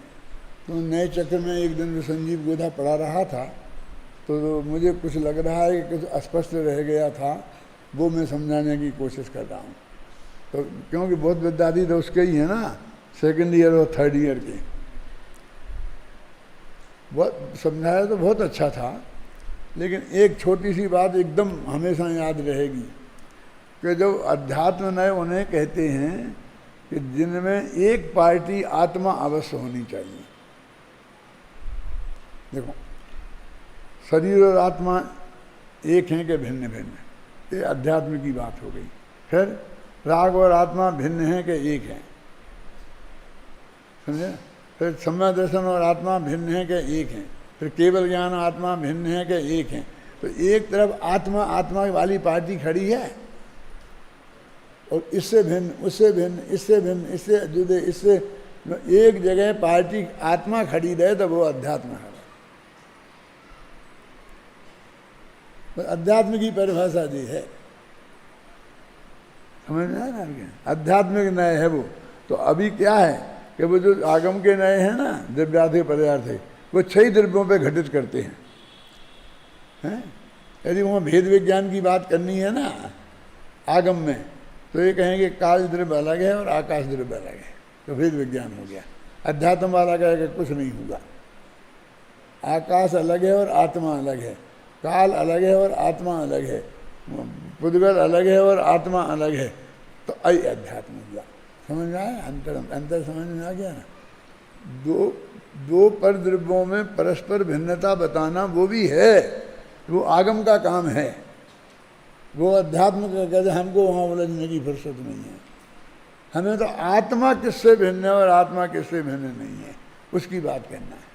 तो नए चक्र में एक दिन संजीव गोधा पढ़ा रहा था, तो मुझे कुछ लग रहा है कि कुछ अस्पष्ट रह गया था, वो मैं समझाने की कोशिश कर रहा हूँ। तो क्योंकि बहुत विद्यार्थी तो उसके ही है ना, 2nd ईयर और 3rd ईयर के। बहुत समझाया तो बहुत अच्छा था, लेकिन एक छोटी सी बात एकदम हमेशा याद रहेगी कि जो अध्यात्म नए उन्हें कहते हैं कि जिनमें एक पार्टी आत्मा अवश्य होनी चाहिए। देखो शरीर और आत्मा एक हैं कि भिन्न भिन्न, ये अध्यात्म की बात हो गई। फिर राग और आत्मा भिन्न हैं कि एक हैं, समझे। फिर सम्यक दर्शन और आत्मा भिन्न हैं कि एक हैं। फिर केवल ज्ञान आत्मा भिन्न है कि एक है। तो एक तरफ आत्मा आत्मा वाली पार्टी खड़ी है और इससे भिन्न, उससे भिन्न, इससे भिन्न, इससे जुदे, इससे एक जगह पार्टी आत्मा खड़ी रहे तो वो अध्यात्म है। तो अध्यात्म की परिभाषा जी है, समझ में आया ना। आध्यात्मिक नए है वो। तो अभी क्या है कि वो जो आगम के नए हैं ना, द्रव्यार्थे पदार्थे, वो 6 द्रव्यों पे घटित करते हैं। यदि वहाँ भेद विज्ञान की बात करनी है ना आगम में, तो ये कहेंगे काल द्रव्य अलग है और आकाश द्रव्य अलग है, तो भेद विज्ञान हो गया। अध्यात्म वाला कहेगा कुछ नहीं होगा, आकाश अलग है और आत्मा अलग है, काल अलग है और आत्मा अलग है, पुद्गल अलग है और आत्मा अलग है, तो आई अध्यात्म हुआ। समझ में आया? अंतर समझ में आ गया ना। दो पर द्रव्यों में परस्पर भिन्नता बताना वो भी है, वो आगम का काम है। वो अध्यात्म का कहते हमको वहाँ उलझने की फुर्सत नहीं है। हमें तो आत्मा किससे भिन्न है और आत्मा किससे भिन्न नहीं है, उसकी बात करना है।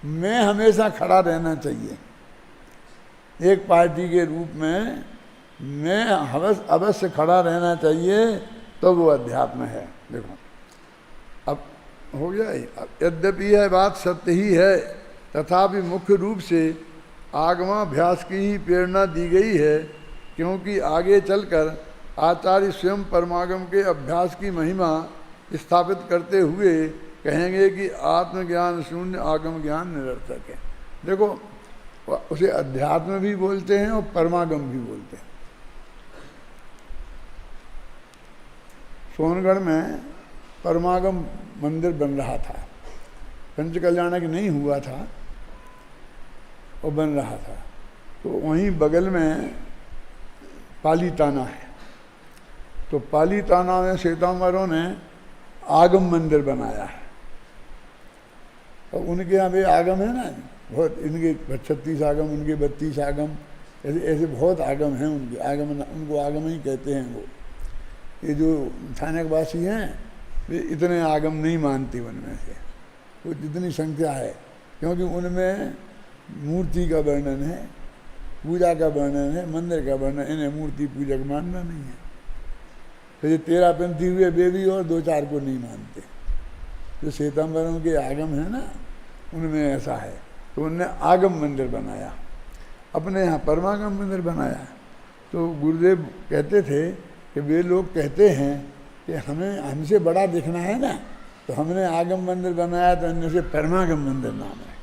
मैं हमेशा खड़ा रहना चाहिए एक पार्टी के रूप में, मैं अवश्य खड़ा रहना चाहिए, तो वो अध्यात्म है। देखो अब हो गया। यद्यपि यह बात सत्य ही है, तथापि मुख्य रूप से आगमाभ्यास की ही प्रेरणा दी गई है, क्योंकि आगे चलकर आचार्य स्वयं परमागम के अभ्यास की महिमा स्थापित करते हुए कहेंगे कि आत्मज्ञान शून्य आगम ज्ञान निरर्थक है। देखो उसे अध्यात्म भी बोलते हैं और परमागम भी बोलते हैं। सोनगढ़ में परमागम मंदिर बन रहा था, पंच कल्याणक नहीं हुआ था, वो बन रहा था। तो वहीं बगल में पालीताना है, तो पालीताना में श्वेतांबरों ने आगम मंदिर बनाया है। और उनके यहाँ भी आगम है ना, बहुत, इनके 36 आगम, उनके 32 आगम, ऐसे ऐसे बहुत आगम हैं उनके, आगम उनको आगम ही कहते हैं वो। ये जो स्थानकवासी हैं वे इतने आगम नहीं मानते उनमें से, वो जितनी संख्या है, क्योंकि उनमें मूर्ति का वर्णन है, पूजा का वर्णन है, मंदिर का वर्णन, इन्हें मूर्ति पूजक मानना नहीं है। तो ये 13 पंथी हुए वे भी और 2-4 को नहीं मानते। जो श्वेतांबरों के आगम है ना, उनमें ऐसा है। तो उनने आगम मंदिर बनाया, अपने यहाँ परमागम मंदिर बनाया। तो गुरुदेव कहते थे कि वे लोग कहते हैं कि हमें हमसे बड़ा दिखना है ना, तो हमने आगम मंदिर बनाया, तो इनमें से परमागम मंदिर नाम है।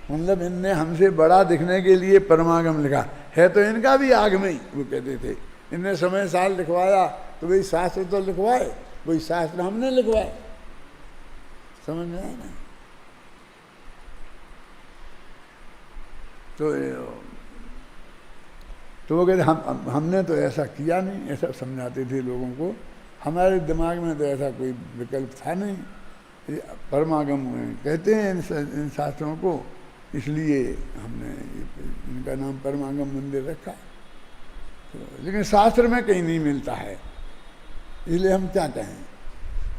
मतलब इनने हमसे बड़ा दिखने के लिए परमागम लिखा है, तो इनका भी आगम ही, वो कहते थे। इनने समय साल लिखवाया तो वही शास्त्र तो लिखवाए, वही शास्त्र हमने लिखवाए। समझ में आया ना? तो वो कहते हमने तो ऐसा किया नहीं, ऐसा समझाते थे लोगों को। हमारे दिमाग में तो ऐसा कोई विकल्प था नहीं। परमागम कहते हैं इन शास्त्रों को, इसलिए हमने इनका नाम परमागम मंदिर रखा। तो लेकिन शास्त्र में कहीं नहीं मिलता है, इसलिए हम क्या कहें।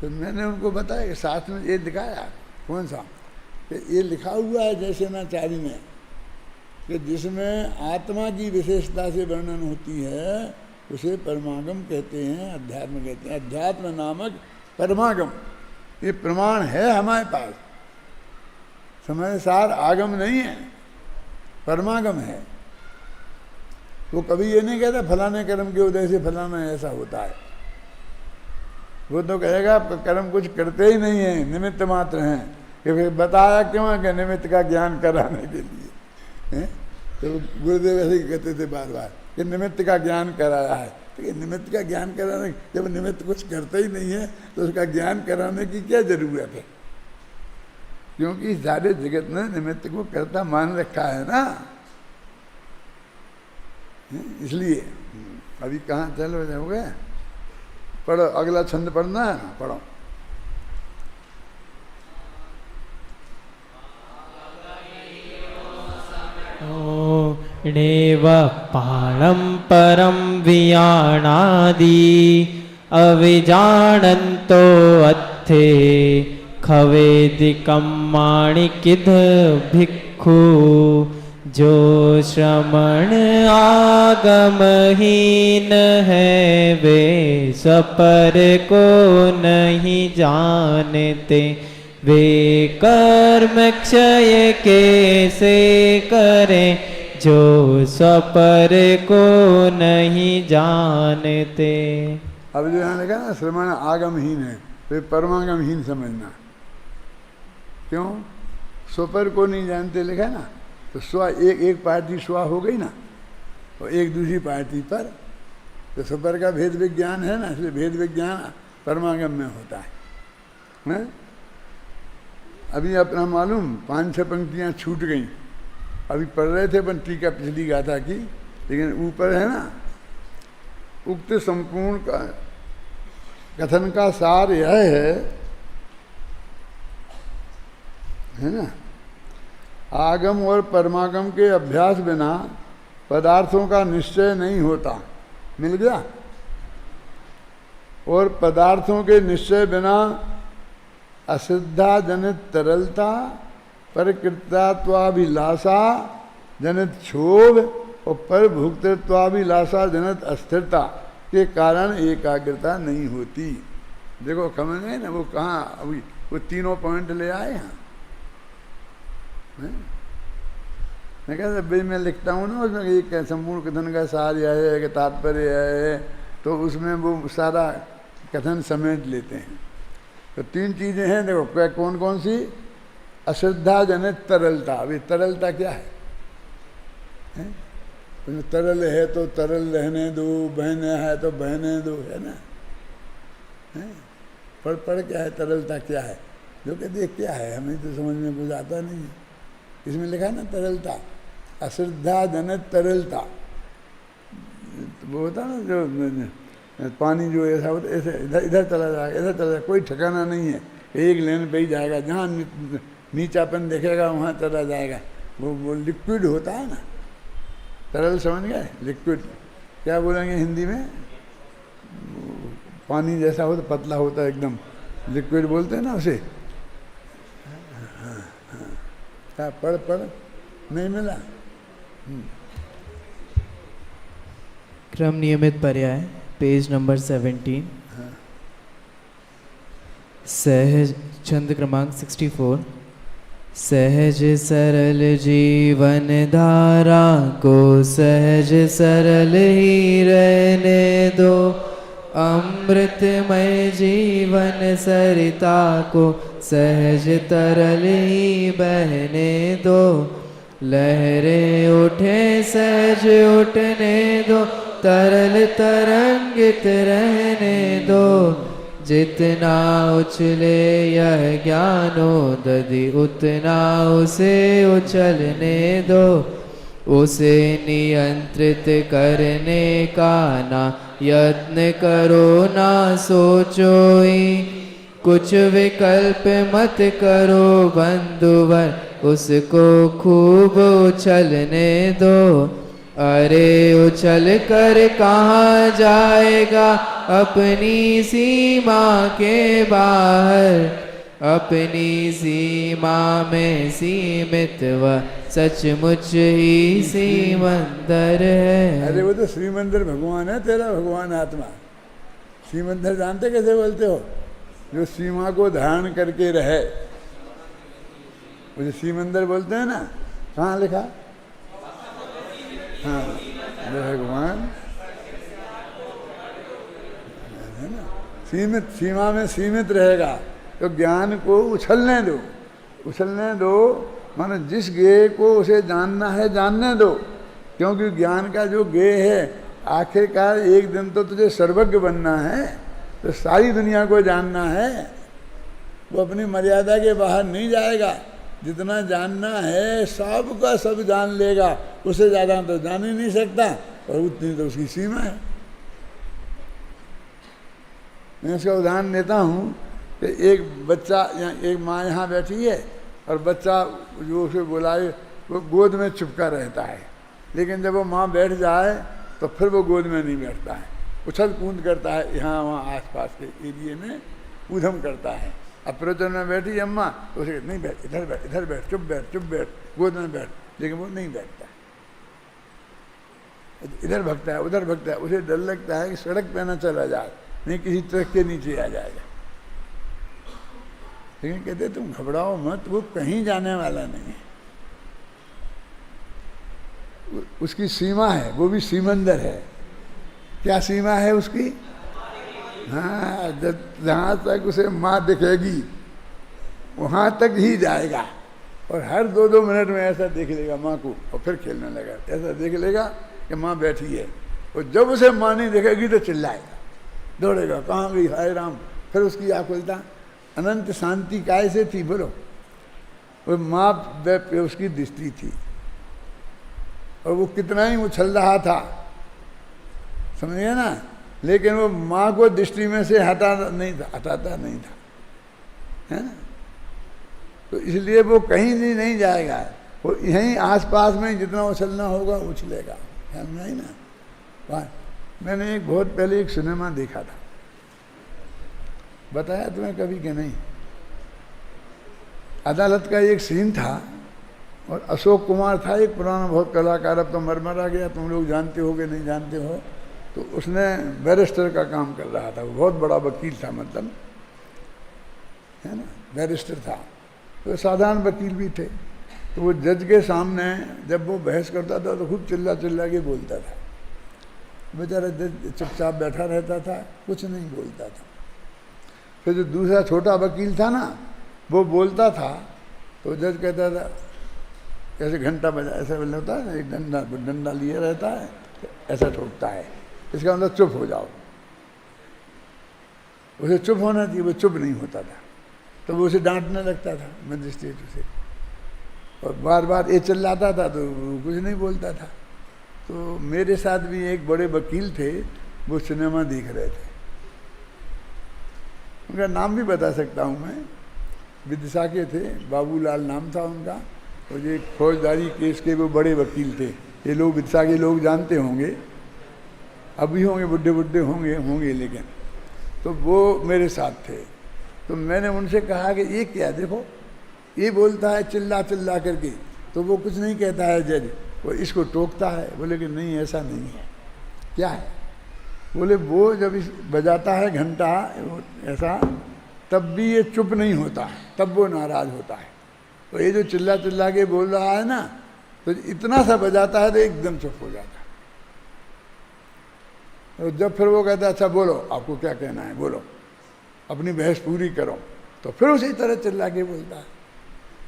तो मैंने उनको बताया कि शास्त्र में ये दिखाया, कौन सा, कि ये लिखा हुआ है जैसे नाचारी में, कि जिसमें आत्मा की विशेषता से वर्णन होती है उसे परमागम कहते हैं, अध्यात्म कहते हैं। अध्यात्म नामक परमागम, ये प्रमाण है हमारे पास। समय सार आगम नहीं है, परमागम है। वो कभी ये नहीं कहता फलाने कर्म के उदय से फलाना ऐसा होता है। वो तो कहेगा कर्म कुछ करते ही नहीं है, निमित्त मात्र हैं। कि फिर बताया क्यों है कि निमित्त का ज्ञान कराने के लिए है? तो गुरुदेव ऐसे ही कहते थे बार बार कि निमित्त का ज्ञान कराया है। तो ये निमित्त का ज्ञान कराने, जब निमित्त कुछ करते ही नहीं है तो उसका ज्ञान कराने की क्या जरूरत है? क्योंकि सारे जगत ने निमित्त को कर्ता मान रखा है ना, इसलिए। अभी कहाँ चलो हो गए, पढ़ो अगला छंद पढ़ना है ना, पढ़ो। णेव पाणं परं वियाणादि अविजानन्तो अत्थे खवेदिकं माणिकिद भिक्खु। जो श्रमण आगमहीन है वे सपर को नहीं जानते। वे कर्म क्षय कैसे करें जो सपर को नहीं जानते। अब जो यहाँ लिखा ना श्रमण आगमहीन है, तो परमागमहीन समझना। क्यों? स्वपर को नहीं जानते लिखा ना, तो स्व एक पार्टी स्व हो गई ना, और एक दूसरी पार्टी पर। तो स्वपर का भेद विज्ञान है ना, इसलिए भेद विज्ञान परमागम में होता है। अभी अपना मालूम 5-6 पंक्तियाँ छूट गई, अभी पढ़ रहे थे अपन टीका पिछली गाथा की, लेकिन ऊपर है ना, उक्त संपूर्ण का कथन का सार यह है ना, आगम और परमागम के अभ्यास बिना पदार्थों का निश्चय नहीं होता। मिल गया? और पदार्थों के निश्चय बिना असिद्धा जनित तरलता, परकृतात्वाभिलाषा जनित क्षोभ और परभुक्तत्वाभिलाषा जनित अस्थिरता के कारण एकाग्रता नहीं होती। देखो समझ गए ना, वो कहाँ अभी वो तीनों पॉइंट ले आए हैं। मैं कहता भाई मैं लिखता हूँ ना उसमें एक संपूर्ण कथन का सार यह है कि तात्पर्य है, तो उसमें वो सारा कथन समेट लेते हैं। तो 3 चीज़ें हैं, देखो कौन कौन सी? अश्रद्धा जनित तरलता। अभी तरलता क्या है? तरल है तो तरल रहने दो, बहने है तो बहने दो, है ना। पढ़ क्या है, तरलता क्या है? जो कहते हैं क्या है, हमें तो समझ में कुछ आता नहीं है। इसमें लिखा है ना तरलता, अश्रद्धा जनित तरलता। वो होता ना जो पानी जो ऐसा होता है, ऐसे इधर इधर चला जाएगा, इधर चला जाएगा, कोई ठिकाना नहीं है, एक लेन पे ही जाएगा, जहाँ नीचापन देखेगा वहाँ चला जाएगा। वो लिक्विड होता है ना, तरल समझ गए, लिक्विड क्या बोलेंगे हिंदी में? पानी जैसा हो तो पतला होता है एकदम, लिक्विड बोलते हैं ना उसे। क्या पढ़ नहीं मिला? क्रम नियमित पर्याय पेज नंबर 17। सहज छंद क्रमांक 64। सहज सरल जीवन धारा को सहज सरल ही रहने दो, अमृतमय जीवन सरिता को सहज तरल ही बहने दो, लहरें उठे सहज उठने दो, तरल तरंगित रहने दो, जितना उछले यह ज्ञानोदधि उतना उसे उछलने दो, उसे नियंत्रित करने का ना यत्न करो ना सोचो ही, कुछ विकल्प मत करो बंधुवर, उसको खूब उछलने दो, अरे उछल कर कहाँ जाएगा अपनी सीमा के बाहर, अपनी सीमा में सीमित व सचमुच ही सीमंदर है। अरे वो तो श्रीमंदर भगवान है, तेरा भगवान आत्मा। श्रीमंदर जानते कैसे बोलते हो? जो सीमा को धारण करके रहे, मुझे श्रीमंदर बोलते हैं ना। कहाँ लिखा? हाँ, जो भगवान है ना, सीमित सीमा में सीमित रहेगा तो ज्ञान को उछलने दो। उछलने दो मानो जिस गेय को उसे जानना है जानने दो, क्योंकि ज्ञान का जो गेय है आखिरकार एक दिन तो तुझे सर्वज्ञ बनना है, तो सारी दुनिया को जानना है। वो अपनी मर्यादा के बाहर नहीं जाएगा, जितना जानना है सब का सब जान लेगा, उससे ज़्यादा तो जान ही नहीं सकता, और उतनी तो उसकी सीमा है। मैं इसका उदाहरण देता हूँ कि एक बच्चा या एक माँ यहाँ बैठी है और बच्चा जो उसे बुलाए वो गोद में चुपका रहता है, लेकिन जब वो माँ बैठ जाए तो फिर वो गोद में नहीं बैठता है, उछल कूद करता है, यहाँ वहाँ आसपास के एरिए में ऊधम करता है। अब प्रवचन में बैठी अम्मा तो उसे नहीं बैठ, इधर बैठ, चुप बैठ, गोद में बैठ, लेकिन वो नहीं बैठता, इधर भगता है उधर भगता है। उसे डर लगता है कि सड़क पे ना चला जाए, नहीं किसी ट्रक के नीचे आ जाएगा। लेकिन कहते तुम घबराओ मत, वो कहीं जाने वाला नहीं है, उसकी सीमा है, वो भी सीमंदर है। क्या सीमा है उसकी? हाँ, जहाँ तक उसे माँ दिखेगी वहाँ तक ही जाएगा, और हर 2-2 मिनट में ऐसा देख लेगा माँ को और फिर खेलने लगा, ऐसा देख लेगा कि माँ बैठी है, और जब उसे माँ नहीं दिखेगी तो चिल्लाएगा, दौड़ेगा, कहाँ गई हाय राम। फिर उसकी आकुलता अनंत शांति काय से थी बोलो? वो माँ पे उसकी दृष्टि थी, और वो कितना ही उछल रहा था, समझिए ना, लेकिन वो माँ को दृष्टि में से हटाता नहीं था, है ना। तो इसलिए वो कहीं भी नहीं जाएगा, वो यहीं आसपास में जितना उछलना होगा उछलेगा, समझा ही ना। वहाँ मैंने एक बहुत पहले एक सिनेमा देखा था, बताया तुम्हें कभी कि नहीं? अदालत का एक सीन था, और अशोक कुमार था एक पुराना बहुत कलाकार, अब तो मर गया, तुम लोग जानते हो कि नहीं जानते हो। तो उसने बैरिस्टर का काम कर रहा था, वो बहुत बड़ा वकील था, मतलब है ना, बैरिस्टर था, तो साधारण वकील भी थे। तो वो जज के सामने जब वो बहस करता था तो खूब चिल्ला के बोलता था, बेचारा जज चुपचाप बैठा रहता था, कुछ नहीं बोलता था। फिर जो दूसरा छोटा वकील था ना, वो बोलता था, तो जज कहता था, ऐसे घंटा बजा, ऐसा होता है ना, एक डंडा लिए रहता है, ऐसा ठोकता है, इसका मतलब चुप हो जाओ। उसे चुप होना चाहिए, वो चुप नहीं होता था, तो वो उसे डांटने लगता था मजिस्ट्रेट उसे, और बार बार ये चिल्लाता था तो कुछ नहीं बोलता था। तो मेरे साथ भी एक बड़े वकील थे, वो सिनेमा देख रहे थे, उनका नाम भी बता सकता हूँ मैं, विदिशा के थे, बाबूलाल नाम था उनका, और ये फौजदारी केस के वो बड़े वकील थे, ये लोग विदिशा के लोग जानते होंगे, अभी होंगे, बुढ़े बुढ़े होंगे लेकिन तो वो मेरे साथ थे। तो मैंने उनसे कहा कि ये क्या, देखो ये बोलता है चिल्ला चिल्ला करके, तो वो कुछ नहीं कहता है जज, वो इसको टोकता है। बोले कि नहीं ऐसा नहीं है। क्या है? बोले वो जब इस बजाता है घंटा ऐसा, तब भी ये चुप नहीं होता है, तब वो नाराज होता है। तो ये जो चिल्ला चिल्ला के बोल रहा है ना, तो इतना सा बजाता है तो एकदम चुप हो जाता है। तो जब फिर वो कहता है अच्छा बोलो, आपको क्या कहना है, बोलो, अपनी बहस पूरी करो, तो फिर उसी तरह चिल्ला के बोलता है।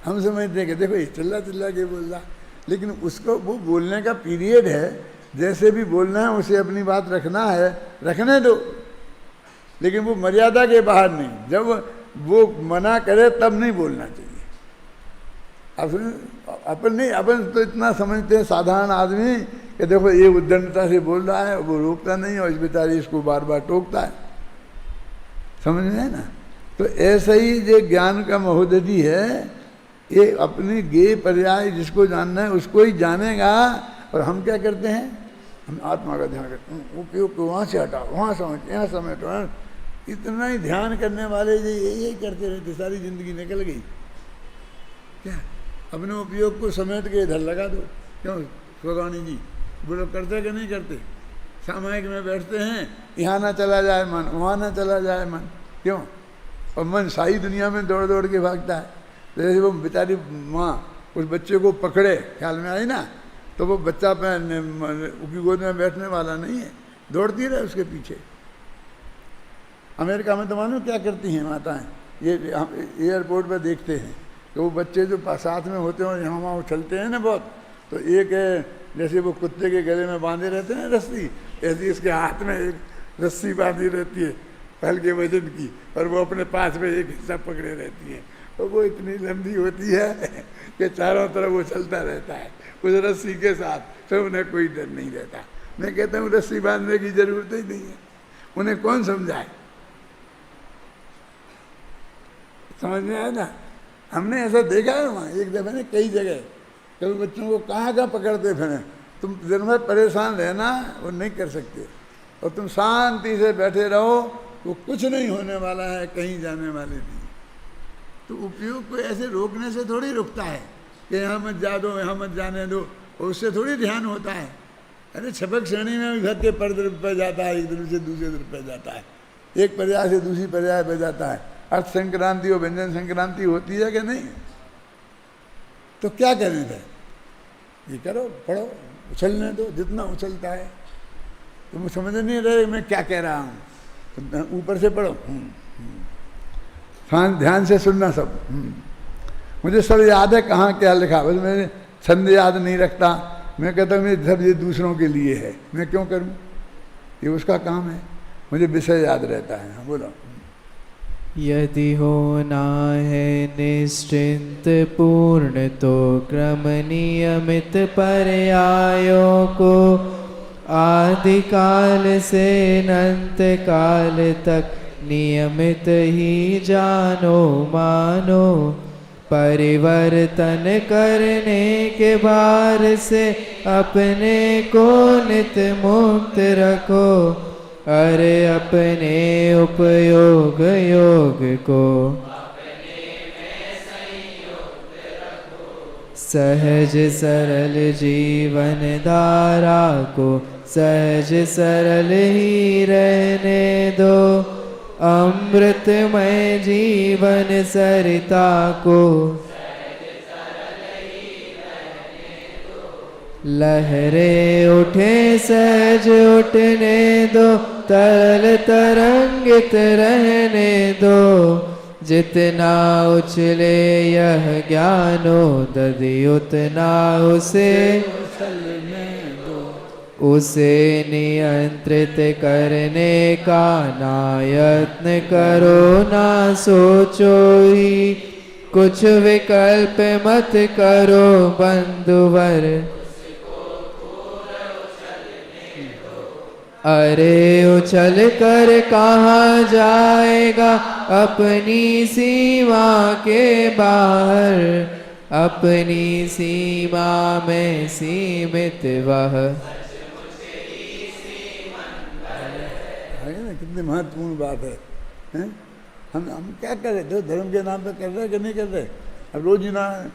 हम समझते हैं कि देखो ये चिल्ला चिल्ला के बोल रहा, लेकिन उसको वो बोलने का पीरियड है, जैसे भी बोलना है उसे अपनी बात रखना है, रखने दो, लेकिन वो मर्यादा के बाहर नहीं। जब वो मना करे तब नहीं बोलना चाहिए। अपन तो इतना समझते हैं साधारण आदमी कि देखो ये उद्दंडता से बोल रहा है, वो रोकता नहीं और इस बेचारे इसको बार बार टोकता है, समझ में है ना। तो ऐसा ही जो ज्ञान का महोदधि है, ये अपनी गे पर्याय जिसको जानना है उसको ही जानेगा। और हम क्या करते हैं, हम आत्मा का ध्यान करते हैं, उपयोग को वहाँ से हटाओ, वहाँ समझ, यहाँ समेटो, इतना ही ध्यान करने वाले जो यही करते रहते, सारी जिंदगी निकल गई। क्या अपने उपयोग को समेट के इधर लगा दो। क्यों स्वगानी जी वो लोग करते कि नहीं करते? सामायिक में बैठते हैं, यहाँ ना चला जाए मन, वहाँ ना चला जाए मन, क्यों? और मन सारी दुनिया में दौड़ दौड़ के भागता है। जैसे वो बेचारी माँ उस बच्चे को पकड़े, ख्याल में आई ना, तो वो बच्चा उसकी गोद में बैठने वाला नहीं है, दौड़ती रहे उसके पीछे। अमेरिका में तो मालूम क्या करती हैं माताएं, ये एयरपोर्ट पर देखते हैं तो वो बच्चे जो साथ में होते हैं और यहाँ वहाँ उछलते हैं ना बहुत, तो एक जैसे वो कुत्ते के गले में बांधे रहते हैं रस्सी, ऐसी इसके हाथ में एक रस्सी बांधी रहती है हल्के वजन की, और वो अपने पास में एक हिस्सा पकड़े रहती है, और वो इतनी लंबी होती है कि चारों तरफ वो चलता रहता है उस रस्सी के साथ, तो उन्हें कोई डर नहीं रहता। मैं कहता हूँ रस्सी बांधने की जरूरत ही नहीं है, उन्हें कौन समझाए, समझ में आया ना। हमने ऐसा देखा है वहाँ एक दफ़े ने कई जगह, कभी बच्चों को कहाँ पकड़ते फिर, तुम दिन भर परेशान रहना वो नहीं कर सकते, और तुम शांति से बैठे रहो, वो कुछ नहीं होने वाला है, कहीं जाने वाले नहीं। तो उपयोग को ऐसे रोकने से थोड़ी रुकता है कि यहाँ मत जा दो, यहाँ मत जाने दो, और उससे थोड़ी ध्यान होता है। अरे छपक श्रेणी में भी घर के पर तरफ पर जाता है, एक तरफ से दूसरे तरफ पर जाता है, एक पर्याय से दूसरी पर्याय पर जाता है। अर्थ संक्रांति और व्यंजन संक्रांति होती है कि नहीं? तो क्या करें फिर? ये करो, पढ़ो, उछलने दो जितना उछलता है। तुम समझ नहीं रहे मैं क्या कह रहा हूँ, तुम ऊपर से पढ़ो, ध्यान से सुनना सब। मुझे सब याद है कहाँ क्या लिखा, बस मैंने छंद याद नहीं रखता। मैं कहता हूँ सब ये दूसरों के लिए है, मैं क्यों करूँ, ये उसका काम है, मुझे विषय याद रहता है। हाँ बोलो। यदि होना है निश्चिंत पूर्ण, तो क्रम नियमित पर्यायों को आदि काल से अनंत काल तक नियमित ही जानो मानो। परिवर्तन करने के भार से अपने को नित मुक्त रखो, अरे अपने उपयोग योग को सहज सरल जीवन धारा को सहज सरल ही रहने दो। अमृतमय जीवन सरिता को लहरें उठे सहज उठने दो, तरल तरंगित रहने दो। जितना उछले यह ज्ञानो दधि, उतना उसे नियंत्रित करने का ना यत्न करो, ना सोचो ही कुछ विकल्प मत करो बंधुवर। अरे उछल कर कहाँ जाएगा अपनी सीमा के बाहर, अपनी सीमा में सीमित वह। है ना, कितनी महत्वपूर्ण बात है, हैं? हम क्या कर रहे थे, धर्म के नाम पे कर रहे कि नहीं कर रहे? अब रोज ही ना,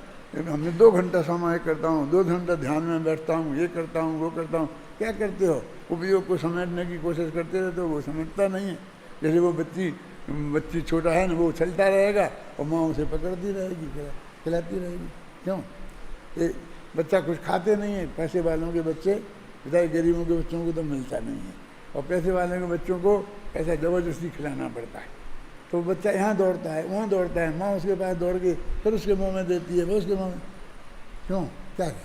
हमने 2 घंटा समय करता हूँ, 2 घंटा ध्यान में बैठता हूँ, ये करता हूँ, वो करता हूँ। क्या करते हो? उपयोग को समेटने की कोशिश करते रहते हो, वो समेटता नहीं है। जैसे वो बच्ची छोटा है ना, वो उछलता रहेगा और माँ उसे पकड़ती रहेगी, खिलाती रहेगी। क्यों? ये बच्चा कुछ खाते नहीं है। पैसे वालों के बच्चे, बेचारे गरीबों के बच्चों को तो मिलता नहीं है, और पैसे वाले के बच्चों को ऐसा ज़बरदस्ती खिलाना पड़ता है। तो बच्चा यहाँ दौड़ता है, वहाँ दौड़ता है, माँ उसके पास दौड़ के फिर उसके मुँह में देती है, वो उसके मुँह में। क्यों? क्या है?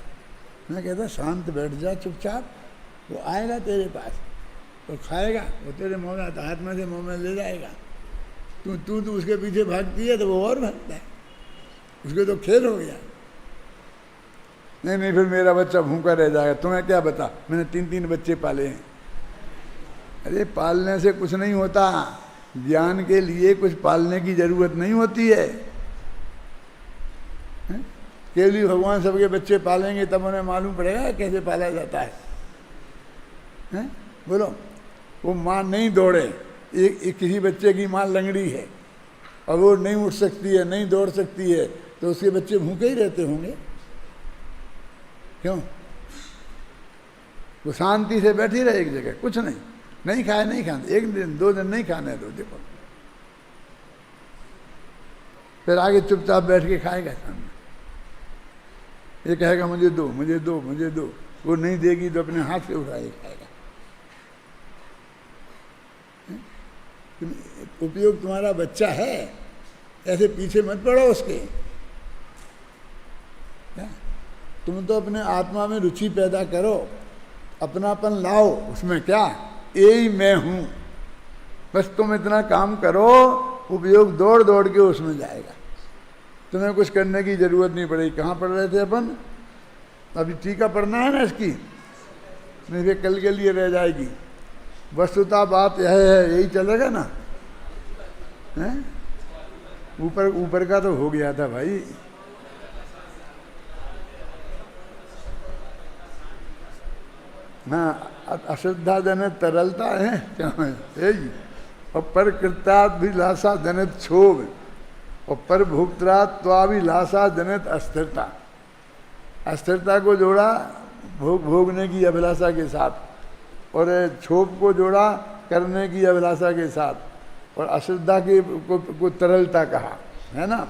मैं कहता शांत बैठ जा चुपचाप, वो आएगा तेरे पास, तो खाएगा, वो तेरे मुँह में हाथ में से मुँह में ले जाएगा। तू उसके पीछे भागती है तो वो और भागता है, उसके तो खेल हो गया। नहीं, फिर मेरा बच्चा भूखा रह जाएगा। तुम्हें क्या बता, मैंने 3 बच्चे पाले हैं। अरे पालने से कुछ नहीं होता, ज्ञान के लिए कुछ पालने की जरूरत नहीं होती है। केवल भगवान सबके बच्चे पालेंगे तब उन्हें मालूम पड़ेगा कैसे पाला जाता है। बोलो, वो माँ नहीं दौड़े, एक किसी बच्चे की माँ लंगड़ी है और वो नहीं उठ सकती है, नहीं दौड़ सकती है, तो उसके बच्चे भूखे ही रहते होंगे। क्यों? वो शांति से बैठी रहे एक जगह, कुछ नहीं खाए, नहीं खाने, 1 दिन 2 दिन नहीं खाने दो, देखो फिर आगे चुपचाप बैठ के खाएगा सामने। ये कहेगा मुझे दो, मुझे दो, मुझे दो, वो नहीं देगी तो अपने हाथ से उठा के खाएगा। उपयोग तुम्हारा बच्चा है, ऐसे पीछे मत पड़ो उसके। तुम तो अपने आत्मा में रुचि पैदा करो, अपनापन लाओ उसमें। क्या? यही मैं हूं, बस तुम इतना काम करो, उपयोग दौड़ दौड़ के उसमें जाएगा। तुम्हें कुछ करने की जरूरत नहीं पड़ेगी। कहाँ पढ़ रहे थे अपन? अभी टीका पढ़ना है ना इसकी, नहीं फिर कल के लिए रह जाएगी। वस्तुतः बात यह है, यही चलेगा ना? हैं? ऊपर का तो हो गया था भाई। हाँ, अश्रद्धा जनित तरलता है क्या है यही, और पर कृताभिलाषा जनित क्षोभ, और पर भोक्तृत्वाभिलाषा जनित अस्थिरता। अस्थिरता को जोड़ा भोगने की अभिलाषा के साथ, और क्षोभ को जोड़ा करने की अभिलाषा के साथ, और अश्रद्धा को तरलता कहा, है ना?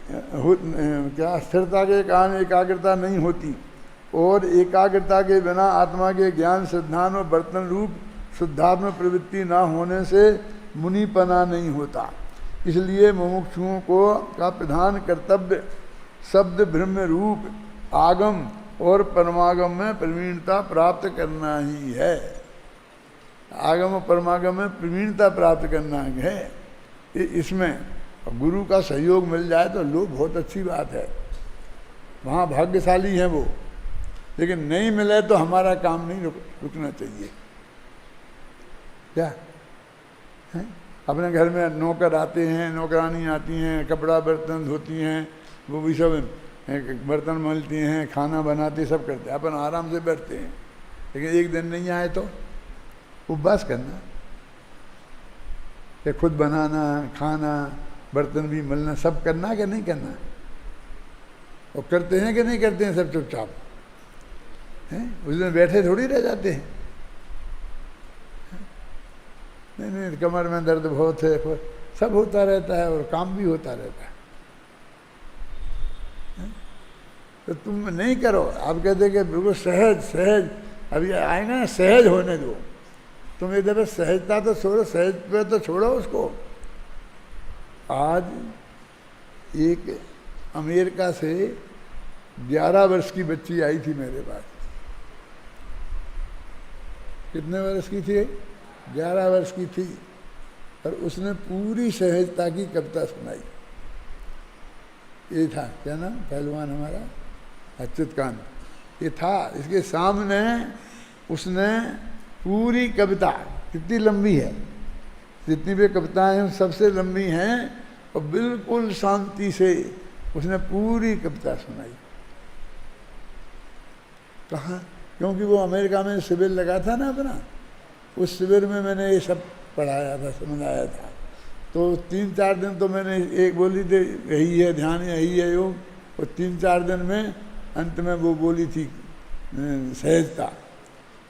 क्या? स्थिरता के कारण एकाग्रता नहीं होती, और एकाग्रता के बिना आत्मा के ज्ञान सिद्धांत और बर्तन रूप शुद्धात्म प्रवृत्ति ना होने से मुनिपना नहीं होता। इसलिए मुमुक्षुओं को का प्रधान कर्तव्य शब्द ब्रह्म रूप आगम और परमागम में प्रवीणता प्राप्त करना ही है। आगम और परमागम में प्रवीणता प्राप्त करना है। इसमें गुरु का सहयोग मिल जाए तो लो, बहुत अच्छी बात है, वहाँ भाग्यशाली हैं वो। लेकिन नहीं मिले तो हमारा काम नहीं रुकना चाहिए। क्या है? अपने घर में नौकर आते हैं, नौकरानी आती हैं, कपड़ा बर्तन धोती हैं, वो भी सब बर्तन मलती हैं, खाना बनाते, सब करते हैं, अपन आराम से बैठते हैं। लेकिन एक दिन नहीं आए तो उपवास करना, कि खुद बनाना, खाना, बर्तन भी मलना, सब करना कि नहीं करना? और करते हैं कि नहीं करते हैं सब चुपचाप? हैं? उस दिन बैठे थोड़ी रह जाते हैं। नहीं, कमर में दर्द बहुत है, सब होता रहता है और काम भी होता रहता है। तो तुम नहीं करो। आप कहते कि बिल्कुल सहज अभी आएगा ना, सहज होने दो। तुम एक दफे सहजता तो छोड़ो, सहज पे तो छोड़ो उसको। आज एक अमेरिका से 11 वर्ष की बच्ची आई थी मेरे पास। कितने वर्ष की थी? 11 वर्ष की थी, और उसने पूरी सहजता की कविता सुनाई। ये था, क्या नाम पहलवान हमारा, अच्युतकांत, ये था। इसके सामने उसने पूरी कविता, कितनी लंबी है, जितनी भी कविताएं हैं सबसे लंबी हैं, और बिल्कुल शांति से उसने पूरी कविता सुनाई। कहाँ? क्योंकि वो अमेरिका में शिविर लगा था ना अपना, उस शिविर में मैंने ये सब पढ़ाया था, समझाया था। तो 3-4 दिन तो मैंने एक बोली थी यही है ध्यान, यही है योग, और 3-4 दिन में अंत में वो बोली थी सहजता।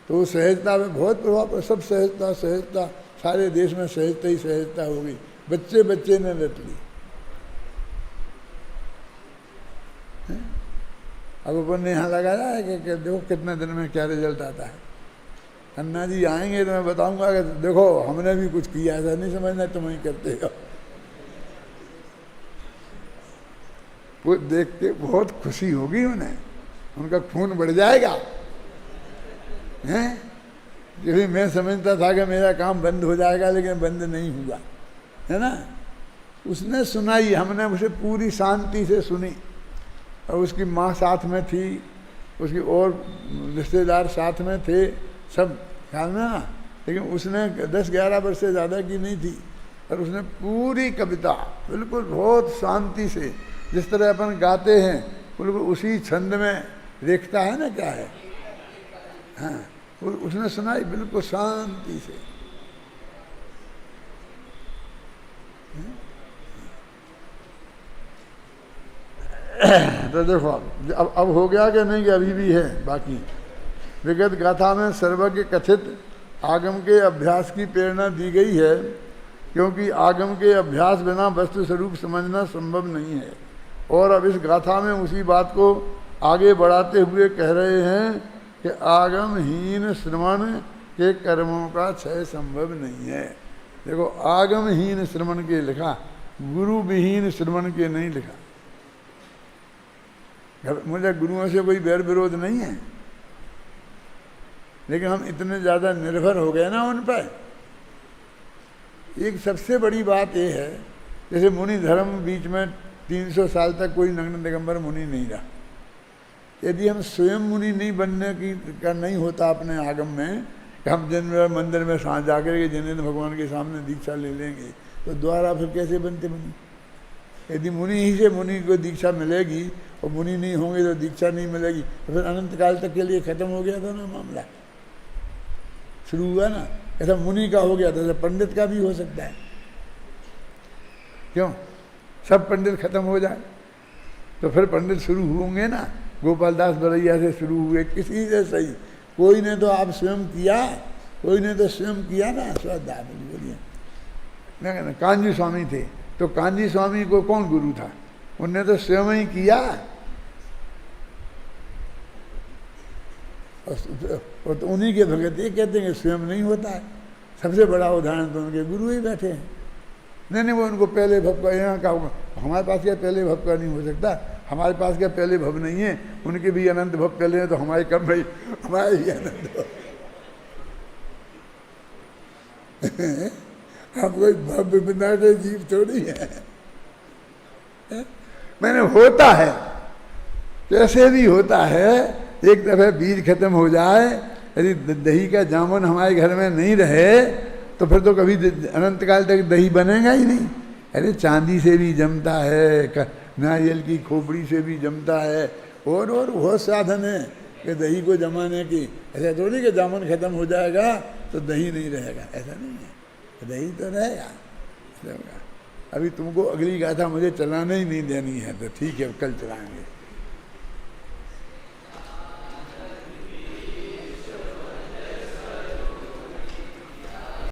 तो सहजता में बहुत प्रभाव, सब सहजता सहजता, सारे देश में सहजता ही सहजता हो गई, बच्चे बच्चे ने रट ली। अब अपन ने यहाँ लगाया है कि देखो कितने दिन में क्या रिजल्ट आता है। अन्ना जी आएंगे तो मैं बताऊंगा कि देखो हमने भी कुछ किया, ऐसा नहीं समझना तुम ही करते हो। वो देख के बहुत खुशी होगी उन्हें, उनका खून बढ़ जाएगा। हैं? क्योंकि मैं समझता था कि मेरा काम बंद हो जाएगा, लेकिन बंद नहीं हुआ, है ना। उसने सुनाई, हमने उसे पूरी शांति से सुनी, और उसकी माँ साथ में थी, उसकी और रिश्तेदार साथ में थे, सब ख्याल में ना। लेकिन उसने 10-11 वर्ष से ज़्यादा की नहीं थी, और उसने पूरी कविता बिल्कुल बहुत शांति से, जिस तरह अपन गाते हैं बिल्कुल उसी छंद में, रेखता है ना क्या है, हाँ, उसने सुनाई बिल्कुल शांति से। तो देखो अब हो गया कि नहीं, कि अभी भी है बाकी। विगत गाथा में सर्वज्ञ कथित आगम के अभ्यास की प्रेरणा दी गई है, क्योंकि आगम के अभ्यास बिना वस्तु स्वरूप समझना संभव नहीं है। और अब इस गाथा में उसी बात को आगे बढ़ाते हुए कह रहे हैं कि आगमहीन श्रवण के कर्मों का क्षय संभव नहीं है। देखो आगमहीन श्रवण के लिखा, गुरु विहीन श्रवण के नहीं लिखा। मुझे गुरुओं से कोई बैर विरोध नहीं है, लेकिन हम इतने ज़्यादा निर्भर हो गए ना उन पर। एक सबसे बड़ी बात यह है, जैसे मुनि धर्म बीच में 300 साल तक कोई नग्न दिगंबर मुनि नहीं रहा। यदि हम स्वयं मुनि नहीं बनने का नहीं होता अपने आगम में, कि हम जिन मंदिर में सांझ जाकर के जिनेंद्र भगवान के सामने दीक्षा ले लेंगे, तो द्वारा फिर कैसे बनते मुनि? यदि मुनि ही से मुनि को दीक्षा मिलेगी और मुनि नहीं होंगे तो दीक्षा नहीं मिलेगी, तो फिर अनंत काल तक के लिए खत्म हो गया था ना मामला। शुरू हुआ ना, ऐसा मुनि का हो गया था, पंडित का भी हो सकता है। क्यों? सब पंडित खत्म हो जाए तो फिर पंडित शुरू होंगे ना। गोपाल दास बरैया से शुरू हुए, किसी से सही, कोई ने तो आप स्वयं किया, कोई ने तो स्वयं किया ना। श्रद्धा बोलिए ना, कांजी स्वामी थे, तो कांजी स्वामी को कौन गुरु था? उनने तो स्वयं ही किया। और तो उन्हीं के भगत ये कहते हैं कि स्वयं नहीं होता है। सबसे बड़ा उदाहरण तो उनके गुरु ही बैठे हैं। नहीं वो उनको पहले भव का, यहाँ का हमारे पास क्या पहले भव का नहीं हो सकता? हमारे पास क्या पहले भव नहीं है? उनके भी अनंत भव पहले हैं, तो हमारे कम भाई, हमारे भी अनंत भव। हम कोई भव्य बिना के जीव थोड़ी है। मैंने होता है, कैसे भी होता है। एक दफे बीज खत्म हो जाए, यदि दही का जामुन हमारे घर में नहीं रहे, तो फिर तो कभी अनंत काल तक दही बनेगा ही नहीं। अरे चांदी से भी जमता है, नारियल की खोपड़ी से भी जमता है, और बहुत साधन है कि दही को जमाने की। ऐसा थोड़ी कि जामुन खत्म हो जाएगा तो दही नहीं रहेगा, ऐसा नहीं है। दही तो रहेगा। अभी तुमको अगली गाथा मुझे चलाने ही नहीं देनी है, तो ठीक है कल चलाएंगे।